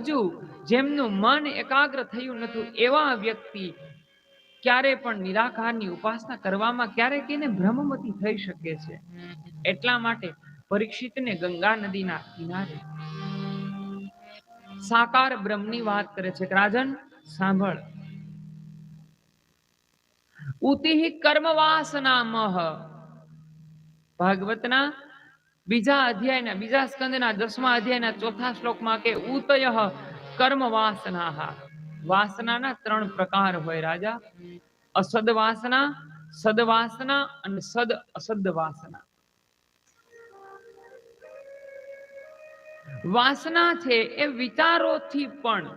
હજુ જેમનું મન એકાગ્ર થયું નથી એવા વ્યક્તિ ક્યારે પણ નિરાકારની ઉપાસના કરવામાં ક્યારેક એને ભ્રમમતી થઈ શકે છે. એટલા માટે પરીક્ષિતને ગંગા નદીના કિનારે સાકાર બ્રહ્મની વાત કરે છે. રાજન સાંભળ. ઉતિહિ કર્મ વાસનામહ, ભાગવતના બીજા અધ્યાયના બીજા સ્કંદના 10મા અધ્યાયના 4થા શ્લોકમાં કે ઉતયઃ કર્મ વાસનાહ. વાસનાના 3 પ્રકાર હોય રાજા. અસદ વાસના, સદ વાસના અને સદ અસદ વાસના. વાસના છે એ વિચારોથી પણ,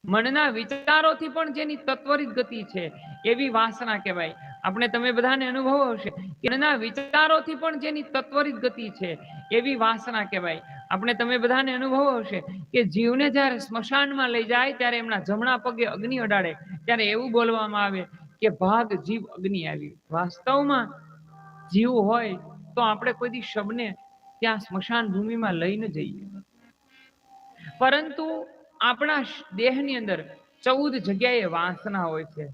મનના વિચારોથી પણ જેની તત્વરિત ગતિ છે એવી વાસના કહેવાય. આપણે તમે બધાને અનુભવ હશે કે મનના વિચારોથી પણ જેની તત્વરિત ગતિ છે એવી વાસના કહેવાય. આપણે તમે બધાને અનુભવ હશે કે જીવને જ્યારે સ્મશાનમાં લઈ જાય ત્યારે એમના જમણા પગે અગ્નિ અડાડે ત્યારે એવું બોલવામાં આવે કે ભાગ જીવ અગ્નિ આવી. વાસ્તવમાં જીવ હોય તો આપણે કોઈ દી શબને ત્યાં સ્મશાન ભૂમિમાં લઈને જઈએ, પરંતુ આપણા દેહની અંદર 14 જગ્યાએ વાસના હોય છે.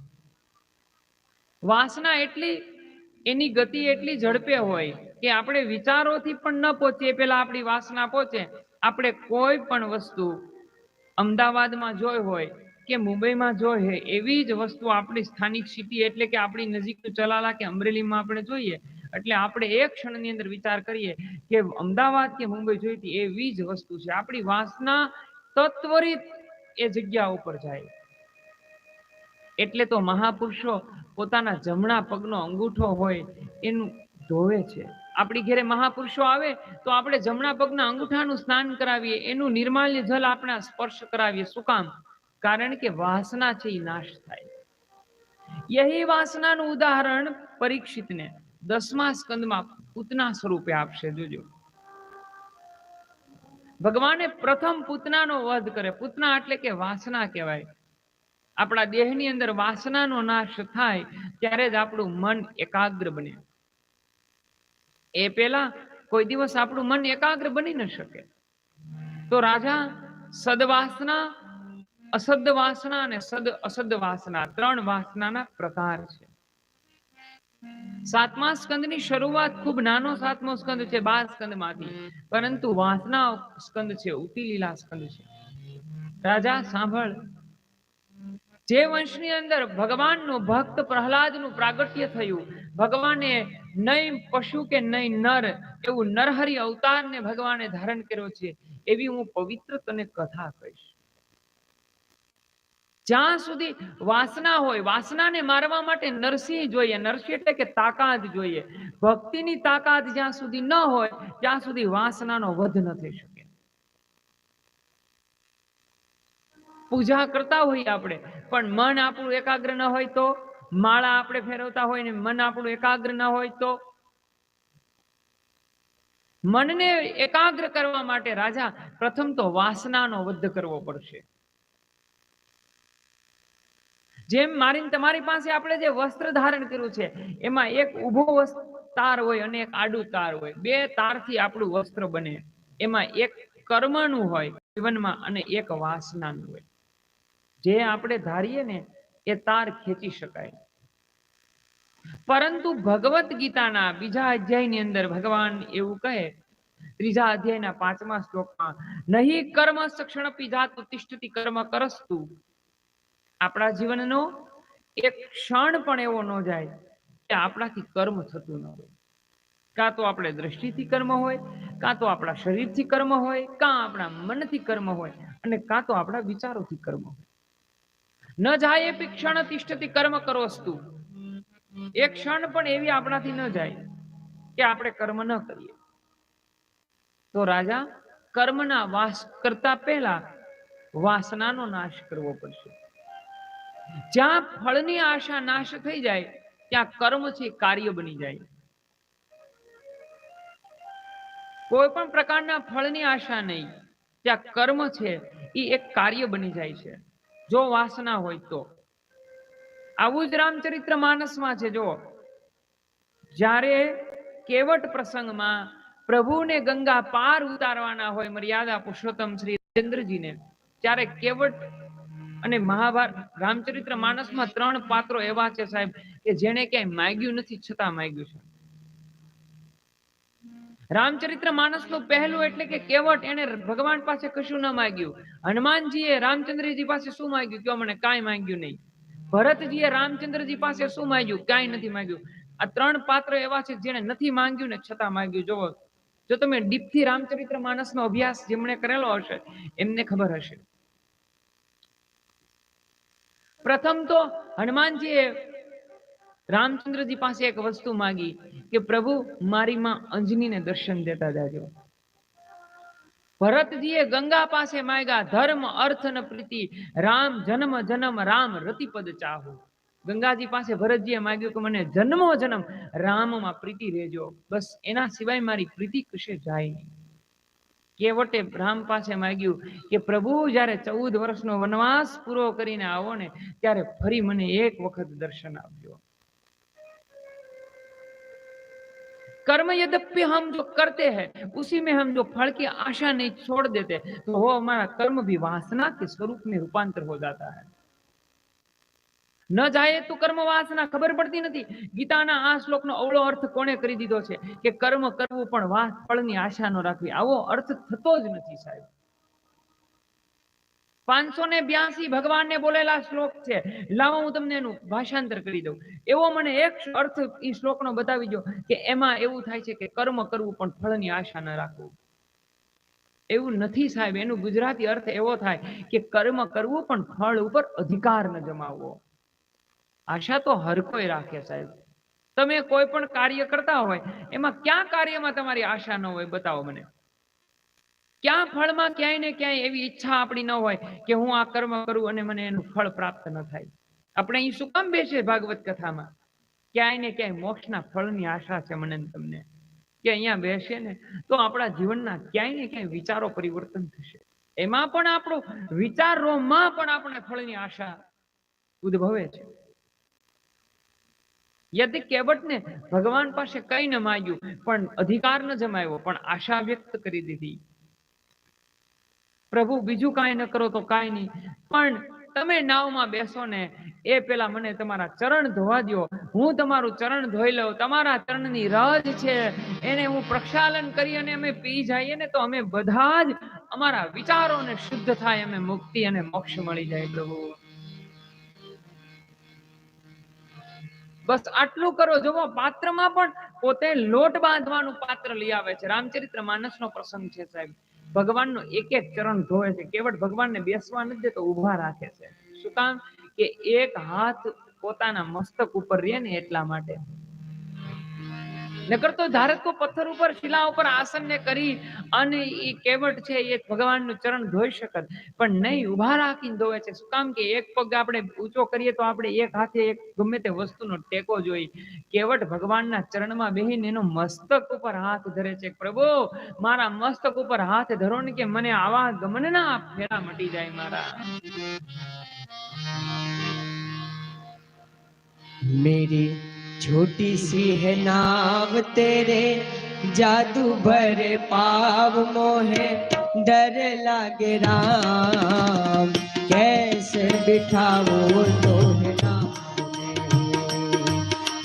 વાસના એટલી, એની ગતિ એટલી ઝડપે હોય કે આપણે વિચારોથી પણ ન પહોંચીએ પેલા આપણી વાસના પહોંચે. આપણે કોઈ પણ વસ્તુ અમદાવાદમાં જોઈ હોય કે મુંબઈમાં જોઈ હોય એવી જ વસ્તુ આપણી સ્થાનિક સિટી એટલે કે આપણી નજીકનું ચલાલા કે અમરેલીમાં આપણે જોઈએ એટલે આપણે એક ક્ષણની અંદર વિચાર કરીએ કે અમદાવાદ કે મુંબઈ જોઈતી એવી જ વસ્તુ છે. આપણી વાસના તત્વરિત એ જગ્યા ઉપર જાય. એટલે તો મહાપુરુષો પોતાના જમણા પગનો અંગૂઠો હોય એનું ધોવે છે. આપણી ઘરે મહાપુરુષો આવે તો આપણે જમણા પગના અંગૂઠાનું સ્નાન કરાવીએ, એનું નિર્માલ્ય જલ આપણે સ્પર્શ કરાવીએ. શું કામ? કારણ કે વાસના છે એ નાશ થાય. યહી વાસનાનું ઉદાહરણ પરીક્ષિતને 10મા સ્કંદમાં પૂતના સ્વરૂપે આપશે. જોજો, ભગવાને પ્રથમ પૂતનાનો વધ કરે. પૂતના એટલે કે વાસના કહેવાય. આપણા દેહની અંદર વાસનાનો નાશ થાય ત્યારે જ આપણું મન એકાગ્ર બને. એ પહેલા કોઈ દિવસ આપણું મન એકાગ્ર બની ન શકે. તો રાજા સદવાસના, અસદ વાસના અને સદ અસદ વાસના 3 વાસનાના પ્રકાર છે. 7મા સ્કંદની શરૂઆત ખૂબ નાનો 7મો સ્કંદ છે 12 સ્કંદમાંથી, પરંતુ વાસના સ્કંદ છે, ઉતિલીલા સ્કંદ છે. રાજા સાંભળ. જે વંશની અંદર ભગવાનનું ભક્ત પ્રહલાદનું પ્રાગટ્ય થયું, ભગવાને નહીં પશુ કે નહીં નર એવું નરહરિ અવતારને ભગવાને ધારણ કર્યો છે એવી હું પવિત્ર તને કથા કહીશ. જ્યાં સુધી વાસના હોય, વાસનાને મારવા માટે નરસિંહ જોઈએ. નરસિંહ એટલે કે તાકાત જોઈએ. ભક્તિની તાકાત જ્યાં સુધી ન હોય ત્યાં સુધી વાસનાનો વધ ન થઈ શકે. પૂજા કરતા હોઈએ આપણે પણ મન આપણું એકાગ્ર ન હોય તો, માળા આપણે ફેરવતા હોય ને મન આપણું એકાગ્ર ન હોય તો, મનને એકાગ્ર કરવા માટે રાજા પ્રથમ તો વાસનાનો વધ કરવો પડશે. જેમ મારી તમારી પાસે આપણે જે વસ્ત્ર ધારણ કર્યું છે એમાં એક ઊભો તાર હોય અને એક આડું તાર હોય. 2 તારથી આપણું વસ્ત્ર બને. એમાં એક કર્મનું હોય જીવનમાં અને એક વાસનાનું હોય. જે આપણે ધારીએ ને એ તાર ખેંચી શકાય. પરંતુ ભગવત ગીતાના બીજા અધ્યાયની અંદર ભગવાન એવું કહે, 3જા અધ્યાયના 5મા શ્લોકમાં, નહીં કર્મ સક્ષણપી જાતુ તિષ્ઠતિ કર્મ કરસ્તુ. આપણા જીવનનો એક ક્ષણ પણ એવો ન જાય કે આપણાથી કર્મ થતું ન હોય. કાં તો આપણે દ્રષ્ટિથી કર્મ હોય, કાં તો આપણા શરીરથી કર્મ હોય, કાં આપણા મનથી કર્મ હોય અને કાં તો આપણા વિચારોથી કર્મ હોય. ન જાય એપી ક્ષણ તિષ્ઠતિ કર્મ કરોસ્તુ. એક ક્ષણ પણ એવી આપણાથી ન જાય કે આપણે કર્મ ન કરીએ. તો રાજા કર્મના વાસ કરતા પહેલા વાસનાનો નાશ કરવો પડશે. જ્યાં ફળની આશા નાશ થઈ જાય ત્યાં કર્મ છે કાર્ય બની જાય. કોઈ પણ પ્રકારના ફળની આશા નહીં, ત્યાં કર્મ છે એ એક કાર્ય બની જાય છે જો વાસના હોય તો. આવું જ રામચરિત્ર માનસમાં છે. જો જ્યારે કેવટ પ્રસંગમાં પ્રભુને ગંગા પાર ઉતારવાના હોય, મર્યાદા પુરુષોત્તમ શ્રી ચંદ્રજીને ત્યારે કેવટ અને મહાભારત રામચરિત્ર માનસમાં 3 પાત્રો એવા છે સાહેબ કે જેને ક્યાંય માંગ્યું નથી છતાં માંગ્યું છે. રામચરિત્ર માનસનું પહેલું એટલે કે કેવટ એને ભગવાન પાસે કશું ન માંગ્યું. હનુમાનજીએ રામચંદ્રજી પાસે શું માંગ્યું? કયો મને? કાંઈ માંગ્યું નહીં. ભરતજીએ રામચંદ્રજી પાસે શું માંગ્યું? કાંઈ નથી માંગ્યું. આ 3 પાત્ર એવા છે જેને નથી માંગ્યું ને છતાં માંગ્યું. જોવો, જો તમે ડીપથી રામચરિત્ર માનસનો અભ્યાસ જેમણે કરેલો હશે એમને ખબર હશે. પ્રથમ તો હનુમાનજીએ રામચંદ્રજી પાસે એક વસ્તુ માંગી કે પ્રભુ મારી માં અંજનીને દર્શન દેતા જાજો. ભરતજીએ ગંગા પાસે માંગ્યા ધર્મ અર્થ ન પ્રીતિ રામ જન્મ જન્મ રામ રતિપદ ચાહુ. ગંગાજી પાસે ભરતજીએ માંગ્યું કે મને જન્મો જન્મ રામમાં પ્રીતિ રહેજો, બસ એના સિવાય મારી પ્રીતિ કશે જાય નહીં. કેવટે રામ પાસે માંગ્યું કે પ્રભુ જ્યારે 14 વર્ષનો વનવાસ પૂરો કરીને આવો ને ત્યારે ફરી મને એક વખત દર્શન આપજો. कर्म यद्यपि हम जो करते हैं उसी में हम जो फल की आशा नहीं छोड़ देते तो वो हमारा कर्म भी वासना के स्वरूप में रूपांतर हो जाता है. न जाए तो कर्म वासना खबर पड़ती नहीं. गीताना आ श्लोकનો અવળો અર્થ કોણે કરી દીધો છે કે કર્મ કરવું પણ ફળની આશા ન રાખવી. આવો અર્થ થતો જ નથી સાહેબ. 582 ભગવાનને બોલેલા શ્લોક છે. લાવો હું તમને એનું ભાષાંતર કરી દઉં. એવો મને એક અર્થ એ શ્લોકનો બતાવી દો કે એમાં એવું થાય છે કે કર્મ કરવું પણ ફળની આશા ન રાખવું. એવું નથી સાહેબ. એનું ગુજરાતી અર્થ એવો થાય કે કર્મ કરવું પણ ફળ ઉપર અધિકાર ન જમાવવો. આશા તો હર કોઈ રાખે સાહેબ. તમે કોઈ પણ કાર્ય કરતા હોય એમાં ક્યાં કાર્યમાં તમારી આશા ન હોય? બતાવો મને. ક્યાં ફળમાં ક્યાંય ને ક્યાંય એવી ઈચ્છા આપણી ન હોય કે હું આ કર્મ કરું અને મને એનું ફળ પ્રાપ્ત ન થાય? આપણે અહીં શું કામ બેસે ભાગવત કથામાં? ક્યાંય ને ક્યાંય મોક્ષના ફળની આશા છે મને તમને, કે અહીંયા બેસે ને તો આપણા જીવનના ક્યાંય ને ક્યાંય વિચારો પરિવર્તન થશે. એમાં પણ આપણો વિચારોમાં પણ આપણે ફળની આશા ઉદ્ભવે છે. યદિ કેવટને ભગવાન પાસે કઈ ન માંગ્યું પણ અધિકાર ન જમાવ્યો પણ આશા વ્યક્ત કરી દીધી. પ્રભુ બીજું કાંઈ ન કરો તો કાંઈ નહીં, પણ તમે નાવમાં બેસો ને એ પેલા મને તમારા ચરણ ધોવા દો. હું તમારું ચરણ ધોઈ લઉં. તમારા ચરણની રજ છે એને હું પ્રક્ષાલન કરી અને અમે પી જઈએ ને તો અમે બધા જ અમારા વિચારોને શુદ્ધ થાય, અમે મુક્તિ અને મોક્ષ મળી જાય. પ્રભુ બસ આટલું કરો. જોવો, પાત્રમાં પણ પોતે લોટ બાંધવાનું પાત્ર લઈ આવે છે. રામચરિત્ર માનસનો પ્રસંગ છે સાહેબ. ભગવાનનો એક એક ચરણ ધોવે છે. કેવળ ભગવાનને બેસવા નથી દેતો, ઉભા રાખે છે. શું કામ? કે એક હાથ પોતાના મસ્તક ઉપર રહે ને એટલા માટે. નકર તો ધારે તો પથ્થર ઉપર શિલા ઉપર આસન ને કરી અને એ કેવટ છે એ ભગવાનનું ચરણ ધોઈ શકત, પણ નહીં, ઉભા રાખીને ધોવે છે. શું કામ? કે એક પગ આપણે ઊંચો કરીએ તો આપણે એક હાથે એક ગમે તે વસ્તુનો ટેકો જોઈ. કેવટ ભગવાનના ચરણમાં બેહીને એનો મસ્તક ઉપર હાથ ધરે છે. પ્રભુ મારા મસ્તક ઉપર હાથ ધરો ને કે મને આવા ગમનના ફેરા મટી જાય મારા. मेरी छोटी सी है नाव तेरे जादू भरे पाव मोहे डर लागे राम कैसे बिठाओ तो है नाम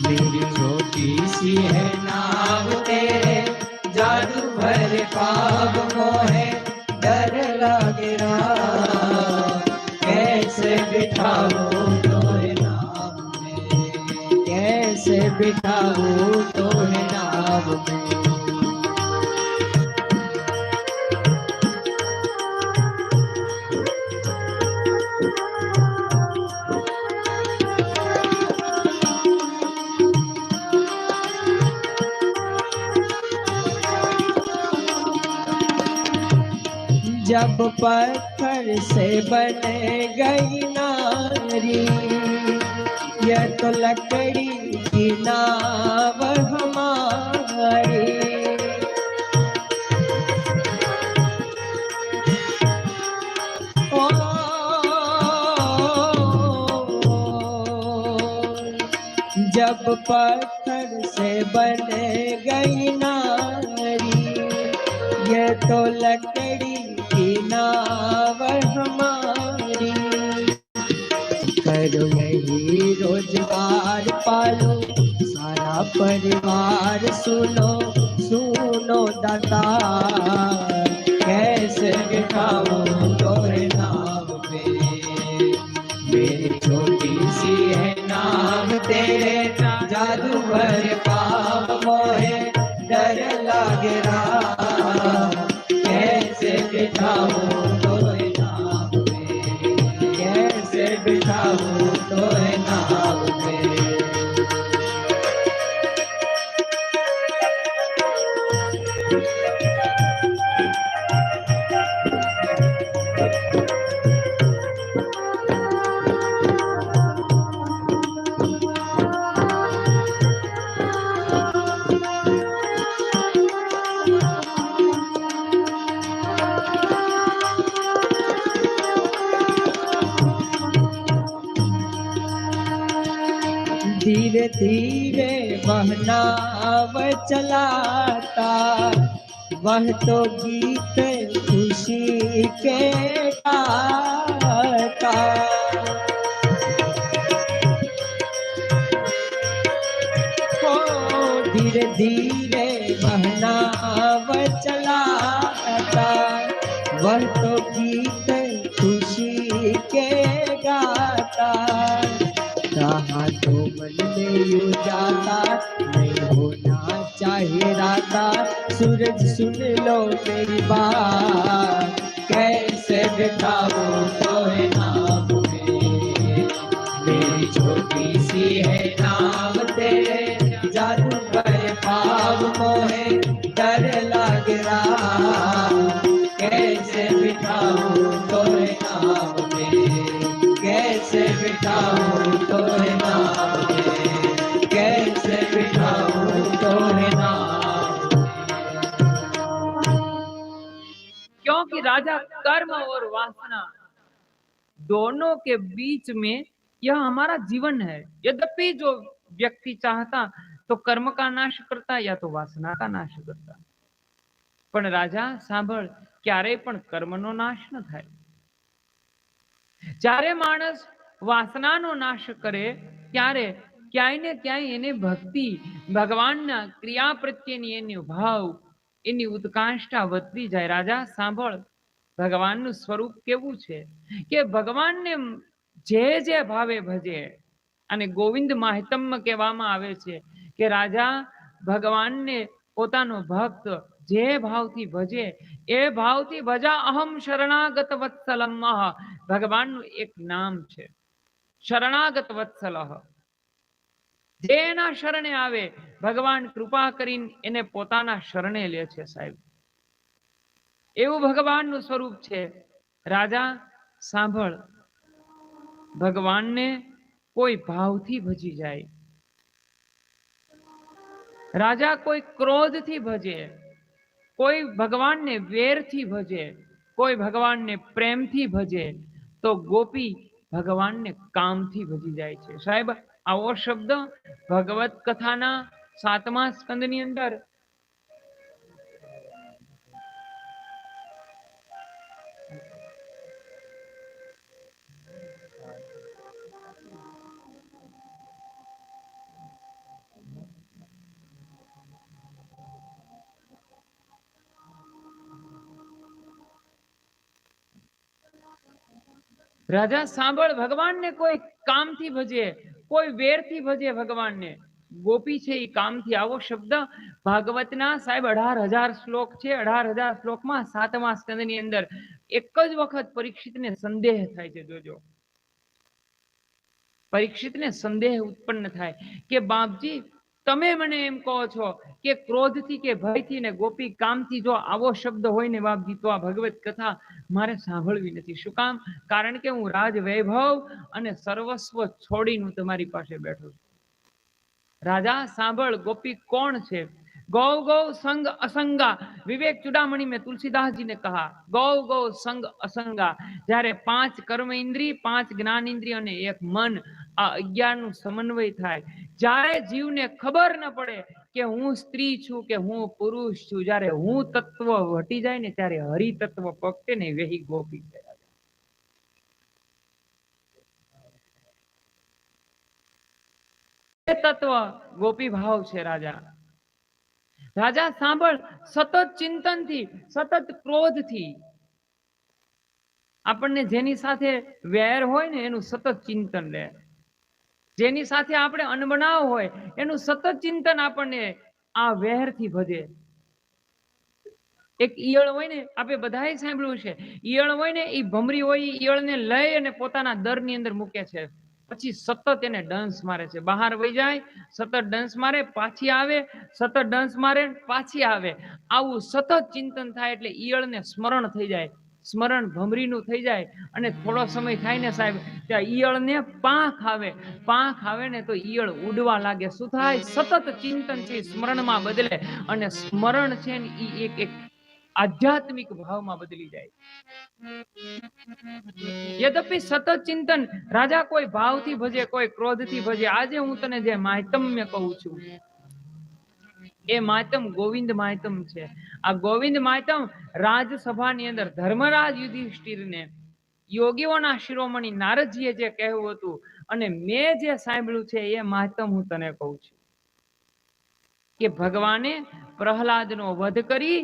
मेरी छोटी सी है नाव तेरे जादू भरे पाव मोहे डर लागे राम कैसे बिठाओ कैसे बिठाऊं तो है नाव में। जब पत्थर से बने गई नारी यह तो लकड़ी की नाव हमारी ओ, जब पत्थर से बने गई नारी यह तो लकड़ी की नाव हमारी। करो यही रोजगार पालो सारा परिवार, सुनो सुनो दाता कैसे बिठाऊं तोरे नाव पे। मेरी छोटी सी है नाव तेरे जादू भर पाव मोहे डर लागे राम। कैसे बिठाऊं तोरे नाव पे, कैसे बिठाऊं तोरे नाव पे। धीरे धीरे वह नाव चलाता, वह तो गीत खुशी के गाता। ओ धीरे धीरे वह नाव चलाता, वह तो गीत खुशी के गाता। कहा तो मन में यूं जाता, नहीं होना चाहिए राता। सूरज सुन लो मेरी बात, कैसे बिठाऊं तोरे नाव में। मेरी छोटी सी है नाव तेरे जादू पर पाव मोहे डर लाग रहा। कैसे बिठाऊं तोरे नाव में, कैसे बिठाऊं तोरे नाव में, कैसे बिठाऊं तोरे नाव में। क्योंकि राजा कर्म और वासना दोनों के बीच में यह हमारा जीवन है। यद्यपि जो व्यक्ति चाहता तो कर्म का नाश करता या तो वासना का नाश करता, पण राजा सांभळ, क्यारेय पण कर्मनो नाश न थाय। જ્યારે માણસ વાસનાનો નાશ કરે ત્યારે ક્યાંય ને ક્યાંય એને ભક્તિ, ભગવાનના ક્રિયા પ્રત્યેની એની ભાવ, એની ઉત્કંઠા વધતી જાય। રાજા સાંભળ, ભગવાનનું સ્વરૂપ કેવું છે કે ભગવાનને જે જે ભાવે ભજે, અને ગોવિંદ માહિતમ્ય કહેવામાં આવે છે કે રાજા ભગવાનને પોતાનો ભક્ત જે ભાવથી ભજે એ ભાવથી ભજા। અહમ શરણાગત વત્સલમ, ભગવાનનું એક નામ છે શરણાગત વત્સલઃ। જે એના શરણે આવે ભગવાન કૃપા કરીને એને પોતાના શરણે લે છે સાહેબ। એવું ભગવાનનું સ્વરૂપ છે। રાજા સાંભળ, ભગવાનને કોઈ ભાવથી ભજી જાય, રાજા કોઈ ક્રોધથી ભજે, કોઈ ભગવાનને વેરથી ભજે, કોઈ ભગવાનને પ્રેમથી ભજે, તો ગોપી ભગવાનને કામથી ભજી જાય છે સાહેબ। આવો શબ્દ ભગવત કથાના 7મા સ્કંદની અંદર રાજા સાંભળ, ભગવાનને કોઈ કામથી ભજે, કોઈ વેરથી ભજે ભગવાનને, ગોપી છે એ કામથી। આવો શબ્દ ભાગવતના સાહેબ 18,000 શ્લોક છે। 18,000 શ્લોકમાં 7મા સ્કંદની અંદર એક જ વખત પરીક્ષિતને સંદેહ થાય છે। જોજો, પરીક્ષિતને સંદેહ ઉત્પન્ન થાય કે બાપજી તમે મને એમ કહો છો કે ક્રોધથી કે ભયથી ને ગોપી કામથી, જો આવો શબ્દ હોય ને બાપજી તો આ ભગવત કથા મારે સાંભળવી નથી। શું કામ? કારણ કે હું રાજ વૈભવ અને સર્વસ્વ છોડીને હું તમારી પાસે બેઠો છું। राजा सांभळ, गोपी कौन छे? गौ गौ संग असंगा। विवेक चूड़ामणि में तुलसीदास जी ने कहा गौ गौ संग असंगा। જ્યારે 5 કર્મ ઇન્દ્રિય, 5 જ્ઞાન ઇન્દ્રિય અને 1 મન, આ 11 નું સમન્વય થાય, જ્યારે જીવને ખબર ન પડે કે હું સ્ત્રી છું કે હું પુરુષ છું, જ્યારે હું તત્વ હટી જાય ને ત્યારે હરિ તત્વ પકડે ને વેહી ગોપી છે. એ તત્વ ગોપી ભાવ છે રાજા. રાજા સાંભળ, સતત ચિંતનથી, સતત ક્રોધથી, આપણને જેની સાથે વેર હોય ને એનું સતત ચિંતન રહે, જેની સાથે આપણે અનબનાવ હોય એનું સતત ચિંતન આપણને આ વેરથી વધે. એક ઈયળ હોય ને, આપણે બધાએ સાંભળ્યું છે, ઈયળ હોય ને એ ભમરી હોય, ઈયળને લઈ અને પોતાના દરની અંદર મૂકે છે, પછી સતત એને ડંસ મારે છે, બહાર વહી જાય, સતત ડંસ મારે, પાછી આવે, સતત ડંસ મારે, પાછી આવે. આવું સતત ચિંતન થાય એટલે ઈયળને સ્મરણ થઈ જાય, સ્મરણ ભમરીનું થઈ જાય, અને થોડો સમય થાય ને સાહેબ, ત્યાં ઈયળને પાંખ આવે, પાંખ આવે ને તો ઈયળ ઉડવા લાગે. શું થાય? સતત ચિંતન છે સ્મરણમાં બદલે, અને સ્મરણ છે ને એ એક આધ્યાત્મિક ભાવમાં બદલી જાય. યદ્યપિ સતત ચિંતન, રાજા કોઈ ભાવથી ભજે, કોઈ ક્રોધથી ભજે. આજે હું તને જે માહિતમ્ય કહું છું એ માતમ ગોવિંદ માતમ છે. આ ગોવિંદ માતમ રાજસભાની અંદર ધર્મરાજ યુધિષ્ઠિરને યોગીઓના શિરોમણી નારદજીએ જે કહેવું હતું અને મેં જે સાંભળ્યું છે એ માતમ હું તને કહું છું કે ભગવાને પ્રહલાદનો વધ કરી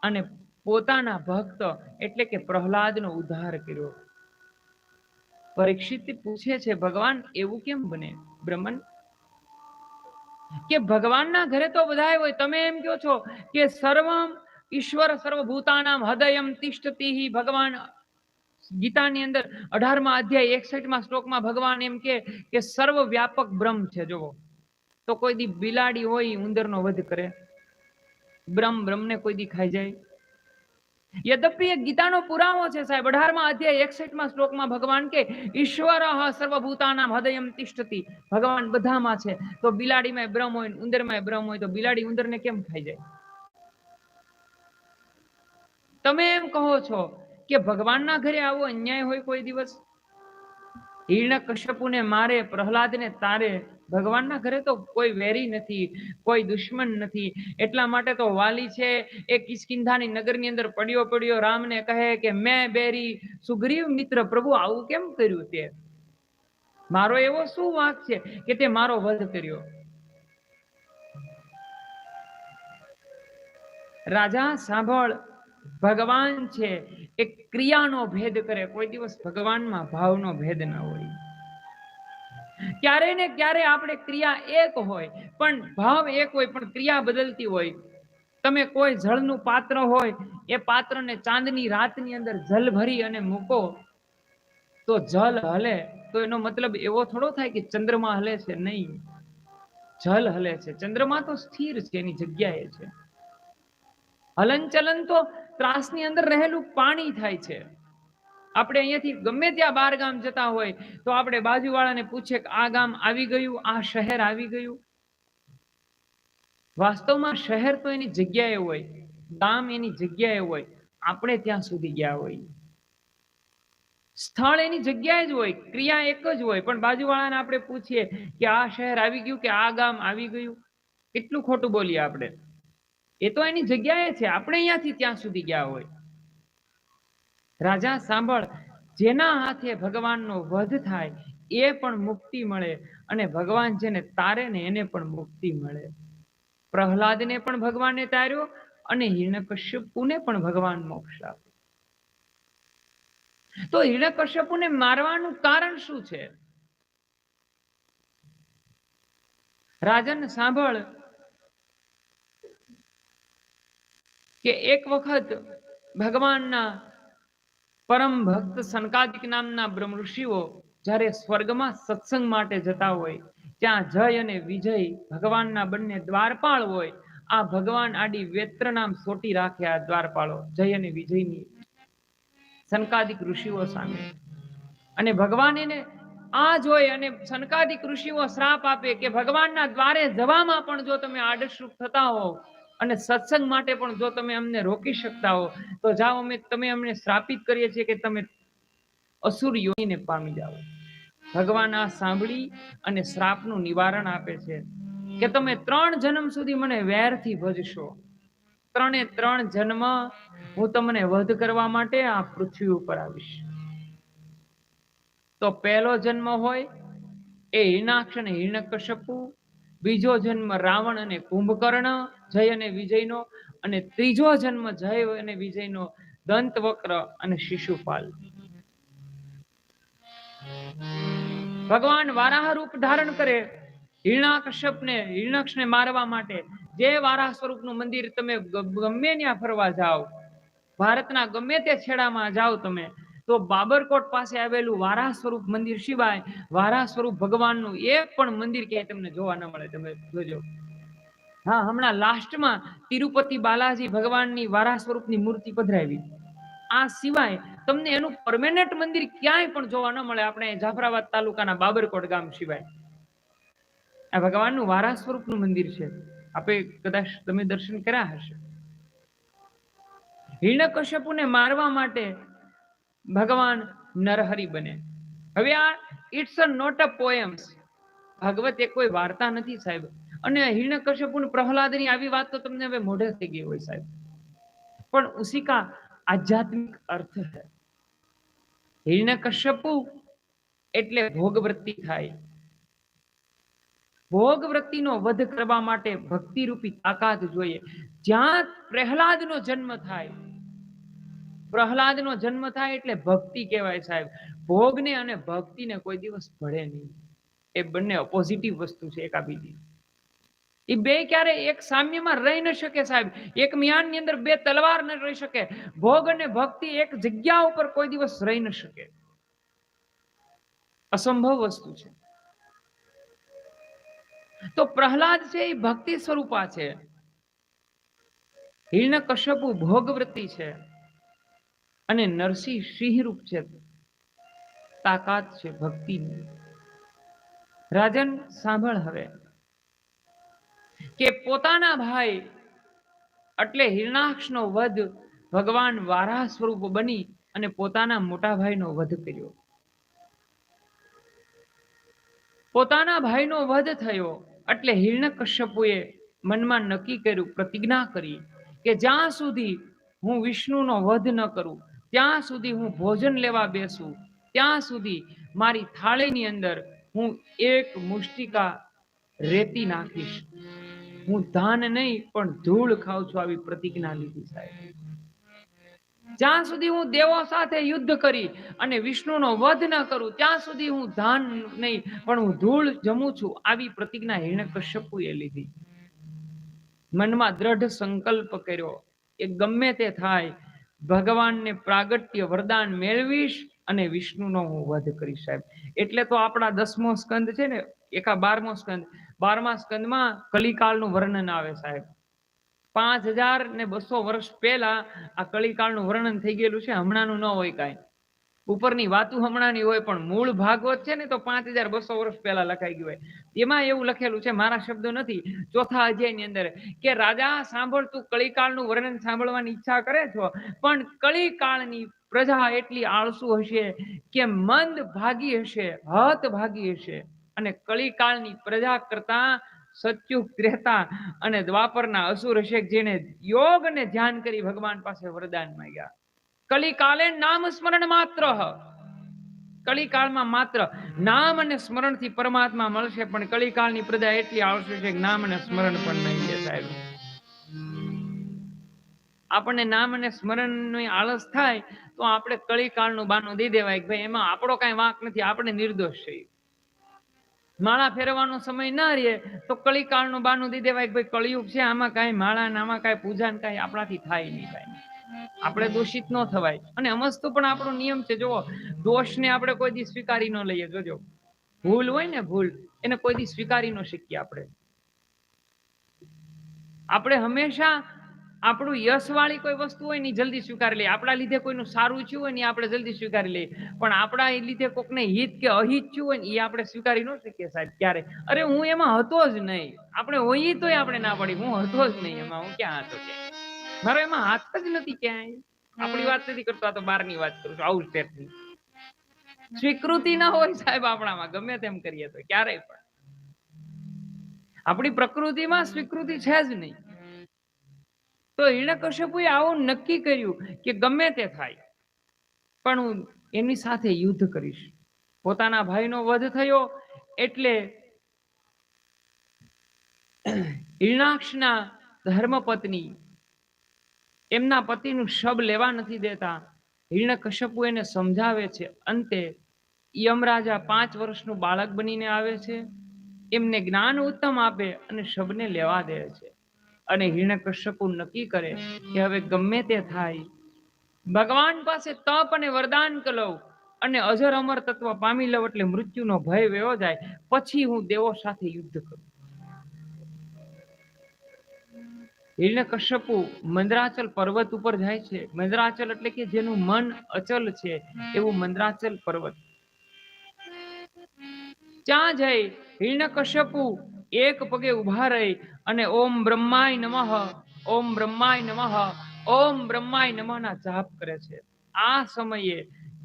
અને પોતાના ભક્ત એટલે કે પ્રહલાદનો ઉદ્ધાર કર્યો. પરીક્ષિત પૂછે છે, ભગવાન એવું કેમ બને? બ્રહ્મન કે ભગવાનના ઘરે તો બધા હોય, તમે એમ કહો છો કે સર્વમ ઈશ્વર સર્વભૂતાનામ હૃદયમ તિષ્ઠતિ. ભગવાન ગીતાની અંદર 18મા અધ્યાય 61મા શ્લોકમાં ભગવાન એમ કે સર્વ વ્યાપક બ્રહ્મ છે. જોવો તો કોઈ દી બિલાડી હોય ઉંદરનો વધ કરે? બ્રહ્મને કોઈ દી ખાઈ જાય? યદ્યપિ એક ગીતાનો પુરાવો છે સાહેબ. 18મા અધ્યાય 61મા શ્લોકમાં ભગવાન કે ઈશ્વર સર્વભૂતાનામ હૃદયમ તિષ્ઠતિ. ભગવાન બધામાં છે, તો બિલાડીમાં બ્રહ્મ હોય, ઉંદરમાં બ્રહ્મ હોય, તો બિલાડી ઉંદરને કેમ ખાઈ જાય? તમે એમ કહો છો કે ભગવાનના ઘરે આવો અન્યાય હોય કોઈ દિવસ? હિરણ્યકશ્યપુને મારે, પ્રહલાદને તારે. ભગવાનના ઘરે તો કોઈ વેરી નથી, કોઈ દુશ્મન નથી. એટલા માટે તો વાલી છે એ કિષ્કિંધાની નગરની અંદર પડ્યો રામને કહે કે મેં બેરી સુગ્રીવ મિત્ર, પ્રભુ આવું કેમ કર્યું? તે મારો એવો શું વાંક છે કે તે મારો વધ કર્યો? રાજા સાંભળ, ભગવાન છે એ ક્રિયાનો ભેદ કરે, કોઈ દિવસ ભગવાનમાં ભાવનો ભેદ ન હોય. ક્યારે ને ક્યારે આપણે ક્રિયા એક હોય પણ ભાવ એક હોય, પણ ક્રિયા બદલતી હોય. તમે કોઈ જળનું પાત્ર હોય, એ પાત્રને ચાંદની રાતની અંદર જલ ભરી અને મૂકો તો જલ હલે, તો એનો મતલબ એવો થોડો થાય કે ચંદ્રમા હલે છે. નહીં, જલ હલે છે. ચંદ્રમા તો સ્થિર છે, એની જગ્યાએ છે. હલનચલન તો ત્રાસની અંદર રહેલું પાણી થાય છે. આપણે અહીંયાથી ગમે ત્યાં બાર ગામ જતા હોય તો આપણે બાજુવાળાને પૂછીએ કે આ ગામ આવી ગયું, આ શહેર આવી ગયું. વાસ્તવમાં શહેર તો એની જગ્યાએ હોય, ગામ એની જગ્યાએ હોય, આપણે ત્યાં સુધી ગયા હોય. સ્થળ એની જગ્યાએ જ હોય, ક્રિયા એક જ હોય, પણ બાજુવાળાને આપણે પૂછીએ કે આ શહેર આવી ગયું કે આ ગામ આવી ગયું, કેટલું ખોટું બોલીએ આપણે. એ તો એની જગ્યાએ છે, આપણે અહીંયાથી ત્યાં સુધી ગયા હોય. રાજા સાંભળ, જેના હાથે ભગવાનનો વધ થાય એ પણ મુક્તિ મળે, અને ભગવાન જેને તારે ને એને પણ મુક્તિ મળે. પ્રહલાદને પણ ભગવાને તાર્યો અને હિરણ્યકશ્યપુને પણ ભગવાન મોક્ષ આપે. તો હિરણ્યકશ્યપુને મારવાનું કારણ શું છે? રાજન સાંભળ કે એક વખત ભગવાનના પરમ ભક્ત સનકાદિક નામના બ્રહ્મ ઋષિઓ જ્યારે સ્વર્ગમાં સત્સંગ માટે જતા હોય, ત્યાં જય અને વિજય ભગવાનના બંને દ્વારપાળ હોય. આ ભગવાન આડી વેત્ર નામ સોટી રાખે આ દ્વારપાળો, જય અને વિજયની, સનકાદિક ઋષિઓ સામે. અને ભગવાન એને આ જોઈ અને સનકાદિક ઋષિઓ શ્રાપ આપે કે ભગવાનના દ્વારે જવામાં પણ જો તમે આડશરૂપ થતા હો અને સત્સંગ માટે પણ જો તમે અમને રોકી શકતા હો તો જાઓ, તમે અમને શ્રાપિત કરીએ છીએ કે તમે અસુર યોનીને પામી જાઓ. ભગવાન આ સાંભળી અને શ્રાપનું નિવારણ આપે છે. કે તમે 3 જન્મ સુધી મને વેરથી ભજશો, 3 જન્મ હું તમને વધ કરવા માટે આ પૃથ્વી ઉપર આવીશ. તો પહેલો જન્મ હોય એ હિરણાક્ષ અને હિરણ્યકશ્યપુ, બીજો જન્મ રાવણ અને કુંભકર્ણ, જય અને વિજયનો, અને ત્રીજો જન્મ જય અને વિજયનો દંતવક્ર અને શિશુપાલ. ભગવાન વારાહ રૂપ ધારણ કરે હિરણ્યાકશ્યપને મારવા માટે. જે વારાહ સ્વરૂપનું મંદિર તમે ગમે ત્યાં ફરવા જાઓ, ભારતના ગમે તે છેડામાં જાઓ તમે, તો બાબરકોટ પાસે આવેલું વારાહ સ્વરૂપ મંદિર સિવાય વારાહ સ્વરૂપ ભગવાનનું એક પણ મંદિર ક્યાંય તમને જોવા ન મળે. તમે જોજો. હા, હમણાં લાસ્ટમાં તિરુપતિ બાલાજી ભગવાનની વારાહ સ્વરૂપની મૂર્તિ પધરાવી. આ સિવાય તમને એનું પરમેનન્ટ મંદિર ક્યાંય પણ જોવા ન મળે, આપણે જાફરાબાદ તાલુકાના બાબરકોટ ગામ સિવાય. આ ભગવાનનું વારાહ સ્વરૂપનું મંદિર છે. આપણે કદાચ તમે દર્શન કર્યા હશે. હિરણ્યકશ્યપુને મારવા માટે ભગવાન નરહરિ બને. હવે આ it's not a poems. Bhagavat એ કોઈ વાર્તા નથી સાહેબ. અને હિરણ્યકશ્યપુ પ્રહલાદની આવી વાત તો તમને હવે મોઢે થઈ ગઈ હોય સાહેબ, પણ ઉસી કા આધ્યાત્મિક અર્થ है. હિરણ્યકશ્યપુ એટલે ભોગવૃત્તિ થાય. ભોગવૃત્તિનો વધ કરવા માટે ભક્તિ રૂપી તાકાત જોઈએ. જ્યાં પ્રહલાદનો જન્મ થાય, પ્રહલાદનો જન્મ થાય એટલે ભક્તિ કહેવાય સાહેબ. ભોગને અને ભક્તિને કોઈ દિવસ ભળે નહીં. એ બંને પોઝિટિવ વસ્તુ છે એકાબીજી. એ બે ક્યારે એક સામ્યમાં રહી ન શકે સાહેબ. એક મિયાનની અંદર બે તલવાર ન રહી શકે. ભોગ અને ભક્તિ એક જગ્યા ઉપર કોઈ દિવસ રહી ન શકે. અસંભવ વસ્તુ છે. તો પ્રહલાદ છે એ ભક્તિ સ્વરૂપા છે, હિરણ્યકશ્યપુ ભોગવૃત્તિ છે, અને નરસિંહ સિંહ રૂપ છે, તાકાત છે ભક્તિની. રાજન સાંભળ હવે, કે પોતાના ભાઈ એટલે હિરણાક્ષનો વધ ભગવાન વારાહ સ્વરૂપ બની અને પોતાના મોટા ભાઈનો વધ કર્યો. પોતાના ભાઈનો વધ થયો એટલે હિરણ્યકશ્યપુએ મનમાં નક્કી કર્યું, પ્રતિજ્ઞા કરી કે જ્યાં સુધી હું વિષ્ણુનો વધ ન કરું, ત્યાં સુધી હું ભોજન લેવા બેસું, ત્યાં સુધી મારી થાળીની અંદર હું એક મુષ્ટિકા રેતી નાખીશ. હું ધાન નહીં પણ ધૂળ ખાઉં છું, આવી પ્રતિજ્ઞા લીધી સાહેબ. જ્યાં સુધી હું દેવો સાથે યુદ્ધ કરી અને વિષ્ણુનો વધ ન કરું, ત્યાં સુધી હું ધાન નહીં પણ હું ધૂળ જમું છું, આવી પ્રતિજ્ઞા હિરણ્યકશ્યપુએ લીધી. મનમાં દ્રઢ સંકલ્પ કર્યો કે ગમે તે થાય, ભગવાનને પ્રાગટ્ય વરદાન મેળવીશ અને વિષ્ણુનો હું વધ કરીશ સાહેબ. એટલે તો આપણા 10મો સ્કંદ છે ને, 12મો સ્કંદ, 12મા સ્કંદમાં કલિકાળનું વર્ણન આવે સાહેબ. 5200 વર્ષ પહેલા આ કલિકાળનું વર્ણન થઈ ગયેલું છે. હમણાંનું ન હોય કાંઈ. ઉપરની વાતું હમણાંની હોય, પણ મૂળ ભાગવત છે ને તો 5200 વર્ષ પહેલા લખાઈ ગયું હોય. એમાં એવું લખેલું છે, મારા શબ્દો નથી, 4થા અધ્યાયની અંદર, કે રાજા સાંભળ, તું કલિકાળનું વર્ણન સાંભળવાની ઈચ્છા કરે છો, પણ કલિકાળની પ્રજા એટલી આળસુ હશે કે મંદ ભાગી હશે, હત ભાગી હશે, અને કલિકાળની પ્રજા કરતા સત્યુગ, ત્રેતા અને દ્વાપરના અસુર હશે, જેને યોગ અને ધ્યાન કરી ભગવાન પાસે વરદાન માંગ્યા. કલિકાલે નામ સ્મરણ માત્ર, કલિકાળમાં માત્ર નામ અને સ્મરણથી પરમાત્મા મળશે, પણ કલિકાળની પ્રજા એટલી આળસુ છે કે નામ અને સ્મરણ પણ નહીં દે સાહેબ. આપણને નામ અને સ્મરણની આળસ થાય તો આપણે કલિકાળનું બાનું દઈ દેવાય કે ભાઈ એમાં આપણો કાંઈ વાંક નથી, આપણે નિર્દોષ છીએ. માળા ફેરવાનો સમય ના રહે તો કલિકાળનું બાનું દઈ દેવાય કે ભાઈ કળિયુગ છે, આમાં કાંઈ માળા ને આમાં કાંઈ પૂજા ને કાંઈ આપણાથી થાય નહીં કાંઈ. આપણે દોષિત ન થવાય. અને અમસ્તુ પણ આપણો નિયમ છે. જુઓ, દોષને આપણે કોઈ દી સ્વીકારી ન લઈએ. જોજો, ભૂલ હોય ને, ભૂલ એને કોઈ દી સ્વીકારી ન શકીએ. આપણે હંમેશા આપણું યશ વાળી કોઈ વસ્તુ હોય ને જલ્દી સ્વીકારી લઈએ. આપણા લીધે કોઈનું સારું થયું હોય ને આપણે જલ્દી સ્વીકારી લઈએ, પણ આપણા લીધે કોકને હિત કે અહિત થયું હોય ને એ આપણે સ્વીકારી ન શકીએ સાહેબ. ક્યારે? અરે હું એમાં હતો જ નહીં. આપણે હોઈએ તોય આપણે ના પડી, હું હતો જ નહીં એમાં, હું ક્યાં હતો, ક્યાંય મારો એમાં હાથ જ નથી ક્યાંય. આપણી વાત નથી કરતો, આ તો બહારની વાત કરું છું. આવું સ્ટેપની સ્વીકૃતિ ના હોય સાહેબ આપણામાં, ગમે તેમ કરીએ તો ક્યારેય પણ. આપણી પ્રકૃતિમાં સ્વીકૃતિ છે જ નહીં. તો હિરણ્યકશ્યપુએ આવું નક્કી કર્યું કે ગમે તે થાય પણ હું એની સાથે યુદ્ધ કરીશ. પોતાના ભાઈનો વધ થયો એટલે હિરણાક્ષના ધર્મપત્ની એમના પતિનું શબ લેવા નથી દેતા. હિરણ્યકશ્યપુ એને સમજાવે છે. અંતે યમરાજા 5 વર્ષનું બાળક બનીને આવે છે, એમને જ્ઞાન ઉત્તમ આપે અને શબને લેવા દે છે. અને હિરણ્યકશ્યપુ નક્કી કરે કે હવે ગમે તે થાય ભગવાન પાસે તપ અને વરદાન લઉં અને અજર અમર તત્વ પામી લઉં એટલે મૃત્યુનો ભય વયો જાય, પછી હું દેવો સાથે યુદ્ધ કરું. હિરણ્યકશ્યપુ મંદરાચલ પર્વત ઉપર જાય છે. મંદરાચલ એટલે કે જેનું મન અચલ છે એવું મંદરાચલ પર્વત. ત્યાં જઈ હિરણ્યકશ્યપુ એક પગે ઉભા રહી અને ઓમ બ્રહ્માય નમઃ, ઓમ બ્રહ્માય નમઃ, ઓમ બ્રહ્માય નમઃ ના જાપ કરે છે. આ સમયે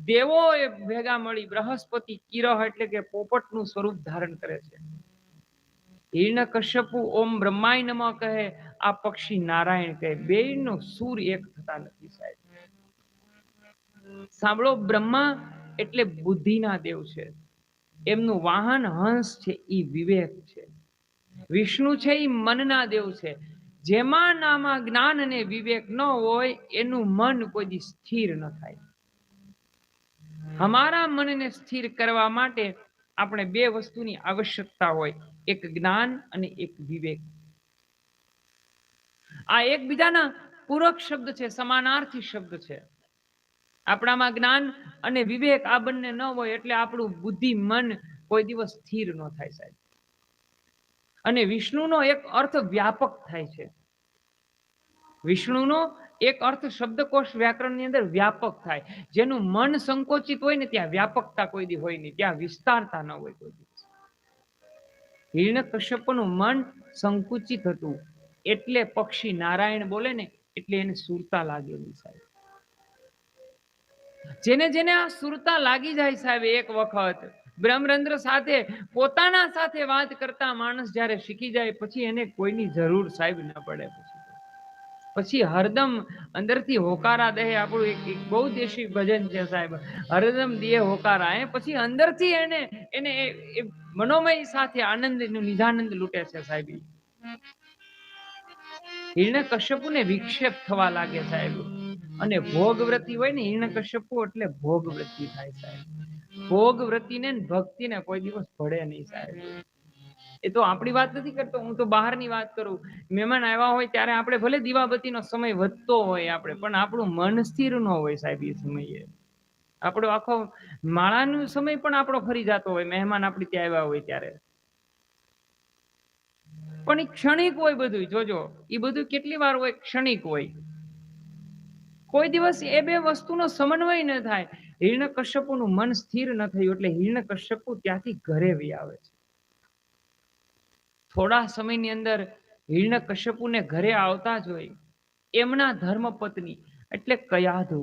દેવોએ ભેગા મળી બૃહસ્પતિ કિરહ એટલે કે પોપટનું સ્વરૂપ ધારણ કરે છે. હિરણ્યકશ્યપુ ઓમ બ્રહ્માય નમઃ કહે, આ પક્ષી નારાયણ કહે. બેયનો સૂર એક થતા નથી સાહેબ. સાંભળો, બ્રહ્મા એટલે બુદ્ધિના દેવ છે. એમનું વાહન હંસ છે, ઈ વિવેક છે. વિષ્ણુ છે ઈ મનના દેવ છે. જેમાં નામાં જ્ઞાન અને વિવેક ન હોય એનું મન કોઈ દી સ્થિર ન થાય. અમારા મનને સ્થિર કરવા માટે આપણે 2 વસ્તુની આવશ્યકતા હોય, એક જ્ઞાન અને એક વિવેક. આ એકબીજાના પૂરક શબ્દ છે, સમાનાર્થી શબ્દ છે. આપણામાં જ્ઞાન અને વિવેક આ બંને ન હોય એટલે આપણું બુદ્ધિ મન કોઈ દિવસ સ્થિર ન થાય સાહેબ. અને વિષ્ણુનો એક અર્થ વ્યાપક થાય છે. વિષ્ણુનો એક અર્થ શબ્દકોશ વ્યાકરણની અંદર વ્યાપક થાય. જેનું મન સંકોચિત હોય ને ત્યાં વ્યાપકતા કોઈ દી હોય નહીં, ત્યાં વિસ્તારતા ન હોય કોઈ દિવસ. હિરણ્યકશ્યપનું મન સંકુચિત હતું એટલે પક્ષી નારાયણ બોલે ને એટલે એને સુરતા લાગેલી સાહેબ. જેને જેને આ સુરતા લાગી જાય સાહેબ, એક વખત બ્રહ્મરંધ્ર સાથે પોતાના સાથે વાત કરતા માણસ જ્યારે શીખી જાય પછી એને કોઈની જરૂર સાહેબ ન પડે. પછી હરદમ અંદરથી હોકારા દે. આપણું એક બહુ દેશી ભજન છે સાહેબ, હરદમ દે હોકારા. પછી અંદરથી એને મનોમય સાથે આનંદનું નિજાનંદ લૂટે છે સાહેબ. હિરણ્યકશ્યપુને વિક્ષેપ થવા લાગે સાહેબ. અને ભોગવ્રતી હોય ને હિરણ્યકશ્યપુ એટલે ભોગવ્રતી થાય સાહેબ. ભોગવ્રતીને ભક્તિને કોઈ દિવસ ભળે નહીં સાહેબ. એ તો આપણી વાત નથી કરતો, હું તો બહારની વાત કરું. મહેમાન આવ્યા હોય ત્યારે આપણે ભલે દીવાબત્તીનો સમય વધતો હોય આપણે, પણ આપણું મન સ્થિર ન હોય સાહેબ. એ સમયે આપણો આખો માળાનો સમય પણ આપણો ફરી જતો હોય મહેમાન આપણી ત્યાં આવ્યા હોય ત્યારે. પણ એ ક્ષણિક હોય બધું. જોજો, એ બધું કેટલી વાર હોય, ક્ષણિક હોય. કોઈ દિવસ એ 2 વસ્તુનો સમન્વય ન થાય. હિરણ્યકશ્યપુનું મન સ્થિર ન થયું એટલે હિરણ્યકશ્યપુ ત્યાંથી ઘરે વી આવે છે. થોડા સમયની અંદર હિરણ્યકશ્યપુને ઘરે આવતા જોઈ એમના ધર્મપત્ની એટલે કયાધુ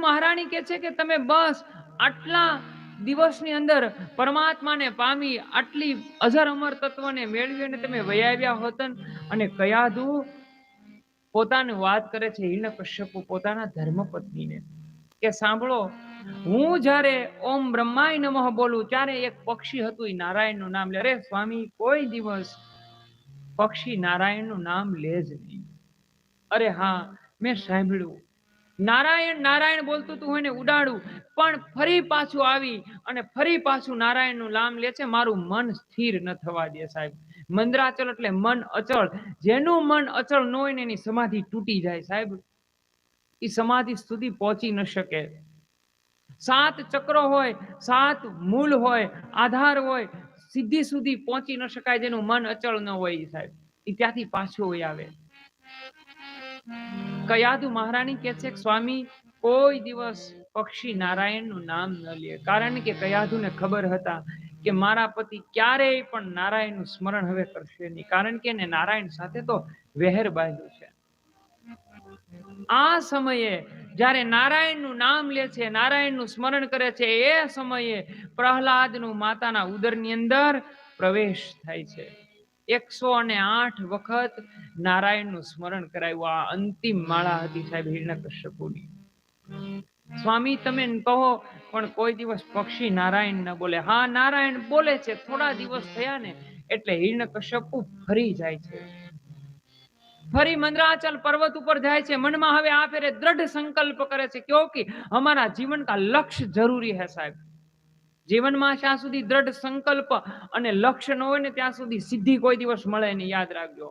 મહારાણી કહે છે કે તમે બસ આટલા દિવસની અંદર પરમાત્માને પામી આટલી અજર અમર તત્વને મેળવી અને તમે વયાવ્યા હોતન. અને કયાધુ પોતાની વાત કરે છે હિરણ્યકશ્યપુ પોતાના ધર્મપત્નીને કે સાંભળો, હું જ્યારે ઓમ બ્રહ્માય નમઃ બોલું ત્યારે એક પક્ષી હતું એ નારાયણનું નામ લે. અરે સ્વામી, કોઈ દિવસ પક્ષી નારાયણનું નામ લે જ નહીં. અરે હા, મેં સાંભળ્યું નારાયણ નારાયણ બોલતું તું એને ઉડાડું, પણ ફરી પાછું આવી અને ફરી પાછું નારાયણનું નામ લે છે. મારું મન સ્થિર ન થવા દે સાહેબ. મંદરાચલ એટલે મન અચળ. જેનું મન અચળ ન હોય ને એની સમાધિ તૂટી જાય સાહેબ. એ સમાધિ સુધી પહોંચી ન શકે. 7 ચક્રો હોય, 7 મૂળ હોય, આધાર હોય, સિદ્ધિ સુધી પહોંચી ન શકાય. જેનું મન અચળ ન હોય સાહેબ, એ ત્યાંથી પાછું આવે. કયાધુ મહારાણી કહે છે સ્વામી, કોઈ દિવસ પક્ષી નારાયણનું નામ ન લે. કારણ કે કયાધુને ખબર હતા કે મારા પતિ ક્યારેય પણ નારાયણનું સ્મરણ હવે કરશે નહીં. કારણ કે એને નારાયણ સાથે તો વેહર બાંધ્યું છે. આ સમયે જ્યારે નારાયણનું નામ લે છે, નારાયણનું સ્મરણ કરે છે, એ સમયે પ્રહલાદનું માતાના ઉદરની અંદર પ્રવેશ થાય છે. 108 વખત નારાયણનું સ્મરણ કરાયું. આ અંતિમ માળા હતી સાહેબ હિરણ્યકશ્યપુની. સ્વામી તમે કહો પણ કોઈ દિવસ પક્ષી નારાયણ ન બોલે. હા, નારાયણ બોલે છે. થોડા દિવસ થયા ને એટલે હિરણ્યકશ્યપુ ફરી જાય છે. ફરી મંદરાચલ પર્વત ઉપર જાય છે. મનમાં હવે આ ફેરે દ્રઢ સંકલ્પ કરે છે ક્યોંકि हमारा जीवन का लक्ष्य जरूरी है साहब. જીવનમાં જ્યાં સુધી દ્રઢ સંકલ્પ અને લક્ષ્ય ન હોય ને ત્યાં સુધી સિદ્ધિ કોઈ દિવસ મળે નહીં. યાદ રાખજો.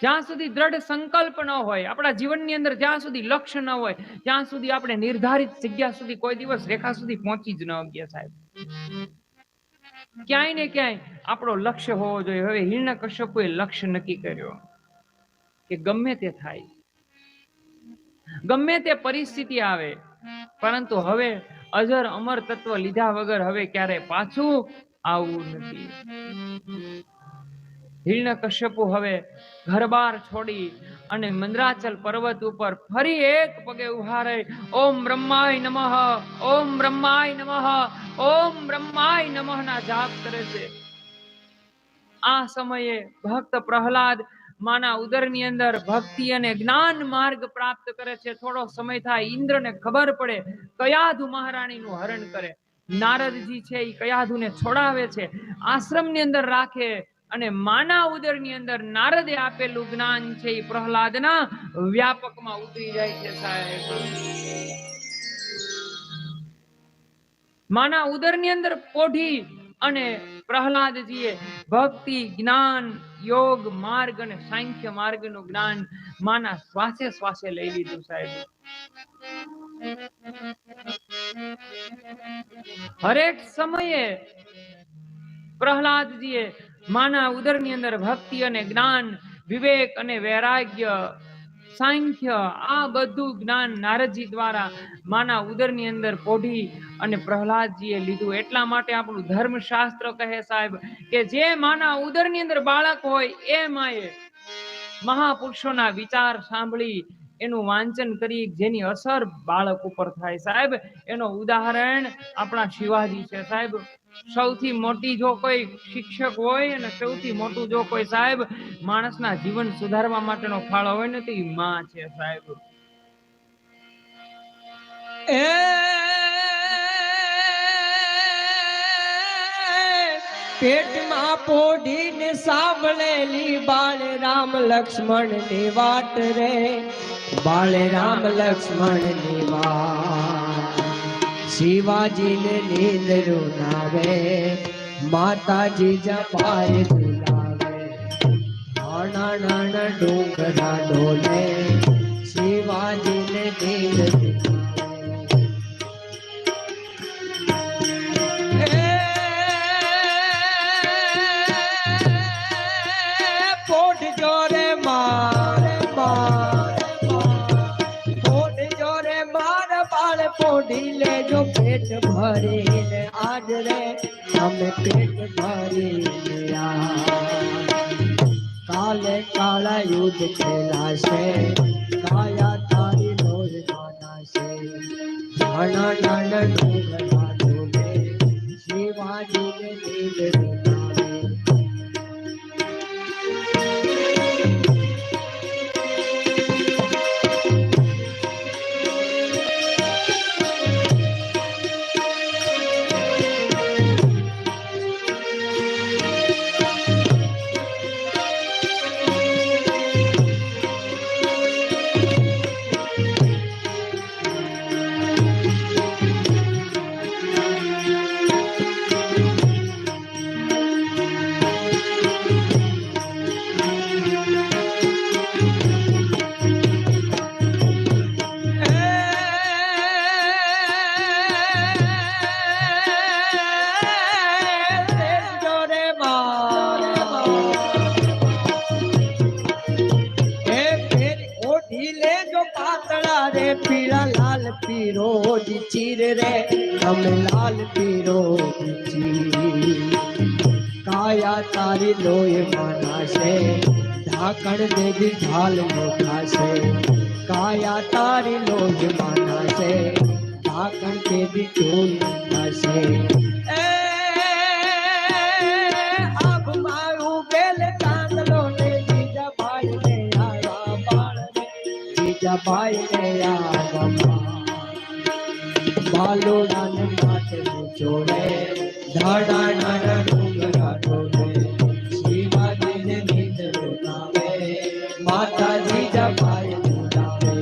જ્યાં સુધી દ્રઢ સંકલ્પ ન હોય આપણા જીવનની અંદર, જ્યાં સુધી લક્ષ્ય ન હોય ત્યાં સુધી આપણે નિર્ધારિત જગ્યા સુધી કોઈ દિવસ રેખા સુધી પહોંચી જ ન શકીએ સાહેબ. ક્યાંય ને ક્યાંય આપણો લક્ષ્ય હોવો જોઈએ. હવે હિરણ્યકશ્યપુએ લક્ષ્ય નક્કી કર્યો કે ગમે તે થાય, ગમે તે પરિસ્થિતિ આવે, પરંતુ હવે અજર અમર તત્વ લીધા વગર હવે ક્યારે પાછું આવવું નથી. હિરણ્યકશ્યપુ હવે ઘરબાર છોડી અને મંદરાચલ પર્વત ઉપર ફરી એક પગે ઉભા રહી ઓમ બ્રહ્માય નમઃ, ઓમ બ્રહ્માય નમઃ, ઓમ બ્રહ્માય નમઃ ના જાપ કરે છે. આ સમયે ભક્ત પ્રહલાદ માના ઉદરની અંદર ભક્તિ અને જ્ઞાન માર્ગ પ્રાપ્ત કરે છે. થોડો સમય થાય ઇન્દ્રને ખબર પડે કયાધુ મહારાણીનું હરણ કરે. નારદજી છે એ કયાધુને છોડાવે છે, આશ્રમની અંદર રાખે અને માના ઉદરની અંદર નારદે આપેલું જ્ઞાન છે એ પ્રહલાદના વ્યાપકમાં ઉતરી જાય છે સાહેબ. માના ઉદરની અંદર પોઢી અને પ્રહલાદજીએ ભક્તિ, જ્ઞાન, યોગ માર્ગ અને સાંખ્ય માર્ગનું જ્ઞાન માના શ્વાસે શ્વાસે લઈ લીધું સાહેબ. હરેક સમયે પ્રહલાદજીએ માના ઉદરની અંદર ભક્તિ અને જ્ઞાન, વિવેક અને વૈરાગ્ય, સાંખ્ય આ બધું જ્ઞાન નારદજી દ્વારા માના ઉદરની અંદર પોઢી અને પ્રહલાદજીએ લીધું. એટલા માટે આપણું ધર્મશાસ્ત્ર કહે સાહેબ કે જે માના ઉદરની અંદર બાળક હોય એ માએ મહાપુરુષોના વિચાર સાંભળી એનું વાંચન કરી જેની અસર બાળક ઉપર થાય સાહેબ. એનો ઉદાહરણ આપણા શિવાજી છે સાહેબ. સૌથી મોટી જો કોઈ શિક્ષક હોય અને સૌથી મોટું જો કોઈ સાહેબ માણસના જીવન સુધારવા માટેનો ફાળો હોય ને તો એ માં છે સાહેબ. પેટમાં પોઢીને સાંભળેલી બાળ રામ લક્ષ્મણ ની વાત રે, બાળ રામ લક્ષ્મણ ની વાત. શિવાજીને નીંદ રૂનાવે, માતાજી જપાય ઝુલાવે, નાના નાના ડુંગરા ડોલે, શિવાજીને નીંદ પોઢી લેજો પેટ ભરીને આજ રે અમે પેટ ભરીને કાલે કાળા યુદ્ધ ખેલાશે, કાયા તારી લોહી માનાશે, નાના નાના ડુંગરા ડોલે, શિવાજીને નીંદ રૂનાવે. પીળા લાલ પીરોજ ચીર રે, તમે લાલ પીરોજ ચીર. કાયા તારી લોહી માનાશે, ઢાકણ દેવી ઢાલ મોટાશે, કાયા તારી લોહી માનાશે, ઢાકણ દેવી ઢોલ મોટાશે. ભાઈ ને યાદ બાલોડાને માટે જોડે ધાડા નાના ડુંગરા જોડે શિવાજીને નીંદ ઉડાવે માતાજી જપાય ઉડાવે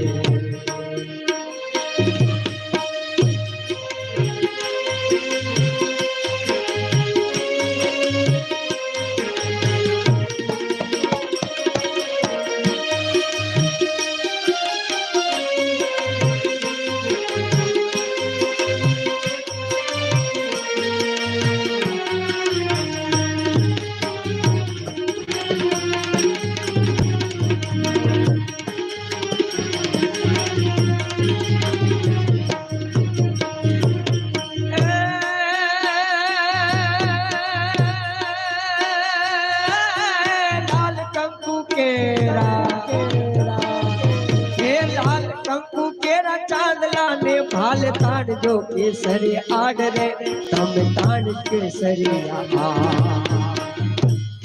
भाल ताड़ जो केसरी आड़ रे तम ताड़ केसरी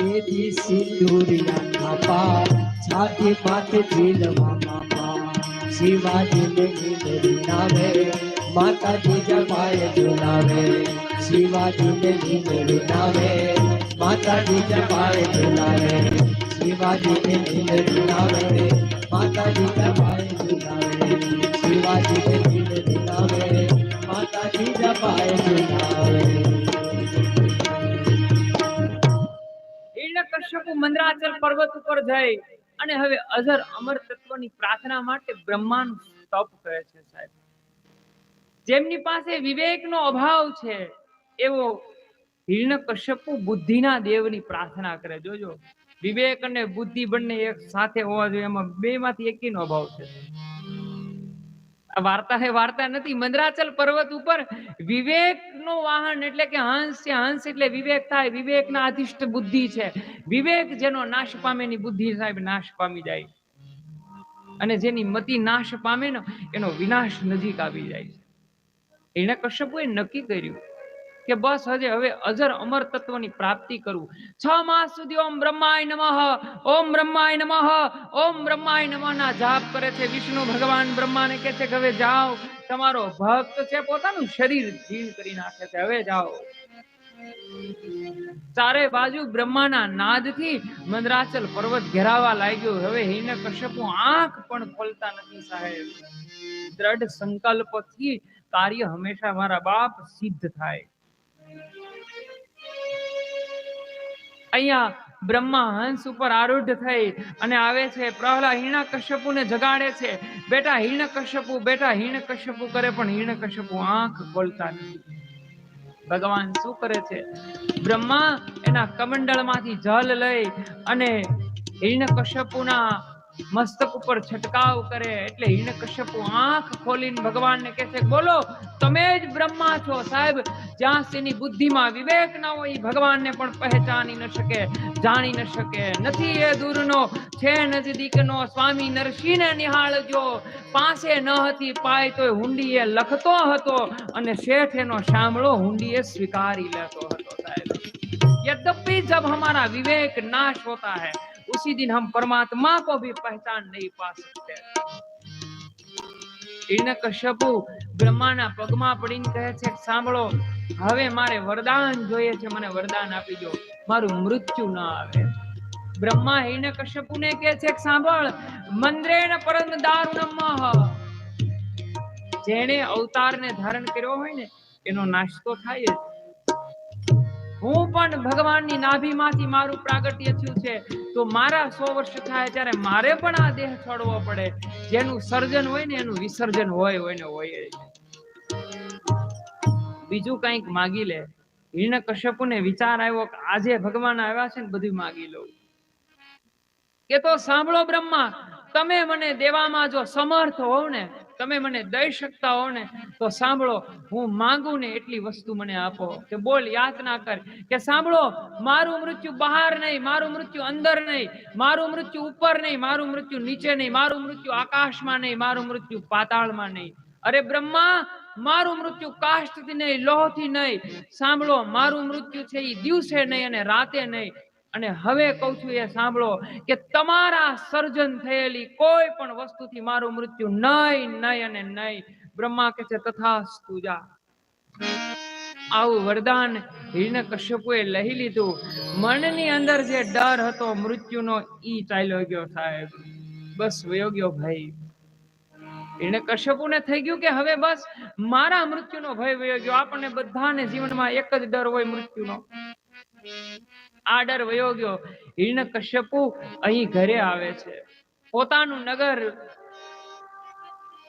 आधी सिंदूरिया खापा छाती माथे झीलवा मापा शिवाजी ने नींद नावे माता जी जपाए झुलावे शिवाजी ने नींद नावे माता जी जपाए झुलावे शिवाजी ने नींद नावे माता जी जपाए झुलावे शिवाजी ने नींद नावे माता जी जपाए झुलावे હિરણ્યકશ્યપુ મંદરાચલ પર્વત ઉપર જઈ અને હવે અજર અમર તત્વની પ્રાર્થના માટે બ્રહ્માનું તપ કરે છે સાહેબ. જેમની પાસે વિવેકનો અભાવ છે એવો હિરણ્યકશ્યપુ બુદ્ધિના દેવની પ્રાર્થના કરે. જોજો, વિવેક અને બુદ્ધિ બંને એક સાથે હોવા જોઈએ, એમાં બેમાંથી એકનો અભાવ છે. આ વાર્તા નથી. મંદરાચલ પર્વત ઉપર વિવેકનો વાહન એટલે કે હંસ છે. હંસ એટલે વિવેક થાય. વિવેકના અધિષ્ઠ બુદ્ધિ છે. વિવેક જેનો નાશ પામે એની બુદ્ધિ સાહેબ નાશ પામી જાય, અને જેની મતિ નાશ પામે ને એનો વિનાશ નજીક આવી જાય છે. હિરણ્યકશ્યપુએ નક્કી કર્યું કે બસ હવે અજર અમર તત્વની પ્રાપ્તિ કરવું. 6 માસ સુધી ઓમ બ્રહ્માય નમઃ, ઓમ બ્રહ્માય નમઃ, ઓમ બ્રહ્માય નમઃ ના જાપ કરે છે. વિષ્ણુ ભગવાન બ્રહ્માને કહે છે કે હવે જાઓ, તમારો ભક્ત છે પોતાનું શરીર જીણ કરી નાખે છે, હવે જાઓ. ચારે બાજુ બ્રહ્માના નાદથી મંદરાચલ પર્વત ઘેરાવા લાગ્યો. હવે હિરણ્યકશ્યપુ આંખ પણ ખોલતા નથી સાહેબ. દ્રઢ સંકલ્પથી કાર્ય હંમેશા મારા બાપ સિદ્ધ થાય. અહીંયા બ્રહ્મા હંસ ઉપર આરૂઢ થઈ અને આવે છે. પ્રહલાદ હિરણ્યકશ્યપુને જગાડે છે, બેટા હિરણ્યકશ્યપુ, બેટા હિરણ્યકશ્યપુ કરે, પણ હિરણ્યકશ્યપુ આંખ ખોલતા નથી. ભગવાન શું કરે છે? બ્રહ્મા એના કમંડળમાંથી જલ લઈ અને હિરણ્યકશ્યપુના મસ્તક ઉપર છટકાવ કરે. એટલે હિરણ્યકશ્યપુ આંખ ખોલીને ભગવાનને કહે છે, બોલો તમે જ બ્રહ્મા છો સાહેબ. જ્યાં તેની બુદ્ધિમાં વિવેક ના હોય એ ભગવાનને પણ પહેચાની ન શકે, જાણી ન શકે. નથી એ દૂરનો છે નજદીકનો, સ્વામી નરસિંહને નિહાળજો. પાસે ન હતી પાય તોય હુંડીએ લખતો હતો, અને શેઠ એનો સાંભળો હુંડીએ સ્વીકારી લેતો હતો સાહેબ. यद्यपि जब हमारा विवेक नाश होता है उसी दिन हम परमात्मा को भी पहचान नहीं पा सकते. હિરણ્યકશ્યપુ બ્રહ્માના પગમાં પડીને કહે છે, સાંભળો હવે મારે વરદાન જોઈએ છે, મને વરદાન આપી દો, મારું મૃત્યુ ન આવે. બ્રહ્મા હિરણ્યકશ્યપુને કહે છે, સાંભળ, મંદ્રેણ પરમ દારુણમ, જેણે અવતારને ધારણ કર્યો હોય ને એનો નાશ તો થાય જ. હું પણ ભગવાનની નાભીમાંથી મારું પ્રાગટ્ય થયું છે, તો મારા 100 વર્ષ થાય ત્યારે મારે પણ આ દેહ છોડવો પડે. જેનું સર્જન હોય ને એનું વિસર્જન હોય ને હોય. બીજું કંઈક માગી લે. હિરણ્યકશ્યપુને વિચાર આવ્યો કે આજે ભગવાન આવ્યા છે ને બધું માગી લઉં. કે તો સાંભળો બ્રહ્મા, તમે મને દેવામાં જો સમર્થ હોવ ને, તમે મને દઈ શકતા હો ને, તો સાંભળો, હું માંગુ ને એટલી વસ્તુ મને આપો. કે બોલ, યાચના કર. કે સાંભળો, મારું મૃત્યુ બહાર નહીં, મારું મૃત્યુ અંદર નહીં, મારું મૃત્યુ ઉપર નહીં, મારું મૃત્યુ નીચે નહીં, મારું મૃત્યુ આકાશમાં નહીં, મારું મૃત્યુ પાતાળમાં નહીં. અરે બ્રહ્મા, મારું મૃત્યુ કાષ્ઠથી નહીં, લોહથી નહીં. સાંભળો, મારું મૃત્યુ છે એ દિવસે નહીં અને રાતે નહીં, અને હવે કહું છું એ સાંભળો કે તમારા સર્જન થયેલી કોઈ પણ વસ્તુથી મારું મૃત્યુ નહીં નહીં અને નહીં. બ્રહ્મા કે છે તથાસ્તુ જા. આવું વરદાન હિરણ્યકશ્યપુએ લઈ લીધું. મનની અંદર જે ડર હતો મૃત્યુનો ઈ ચાલ્યો ગયો સાહેબ, બસ વયો ગયો ભાઈ. હિરણ્યકશ્યપુને થઈ ગયું કે હવે બસ મારા મૃત્યુનો ભય વયો ગયો. આપણને બધાને જીવનમાં એક જ ડર હોય મૃત્યુનો, આ ડર વયો ગયો. હિરણ્યકશ્યપુ અહીં ઘરે આવે છે. પોતાનું નગર,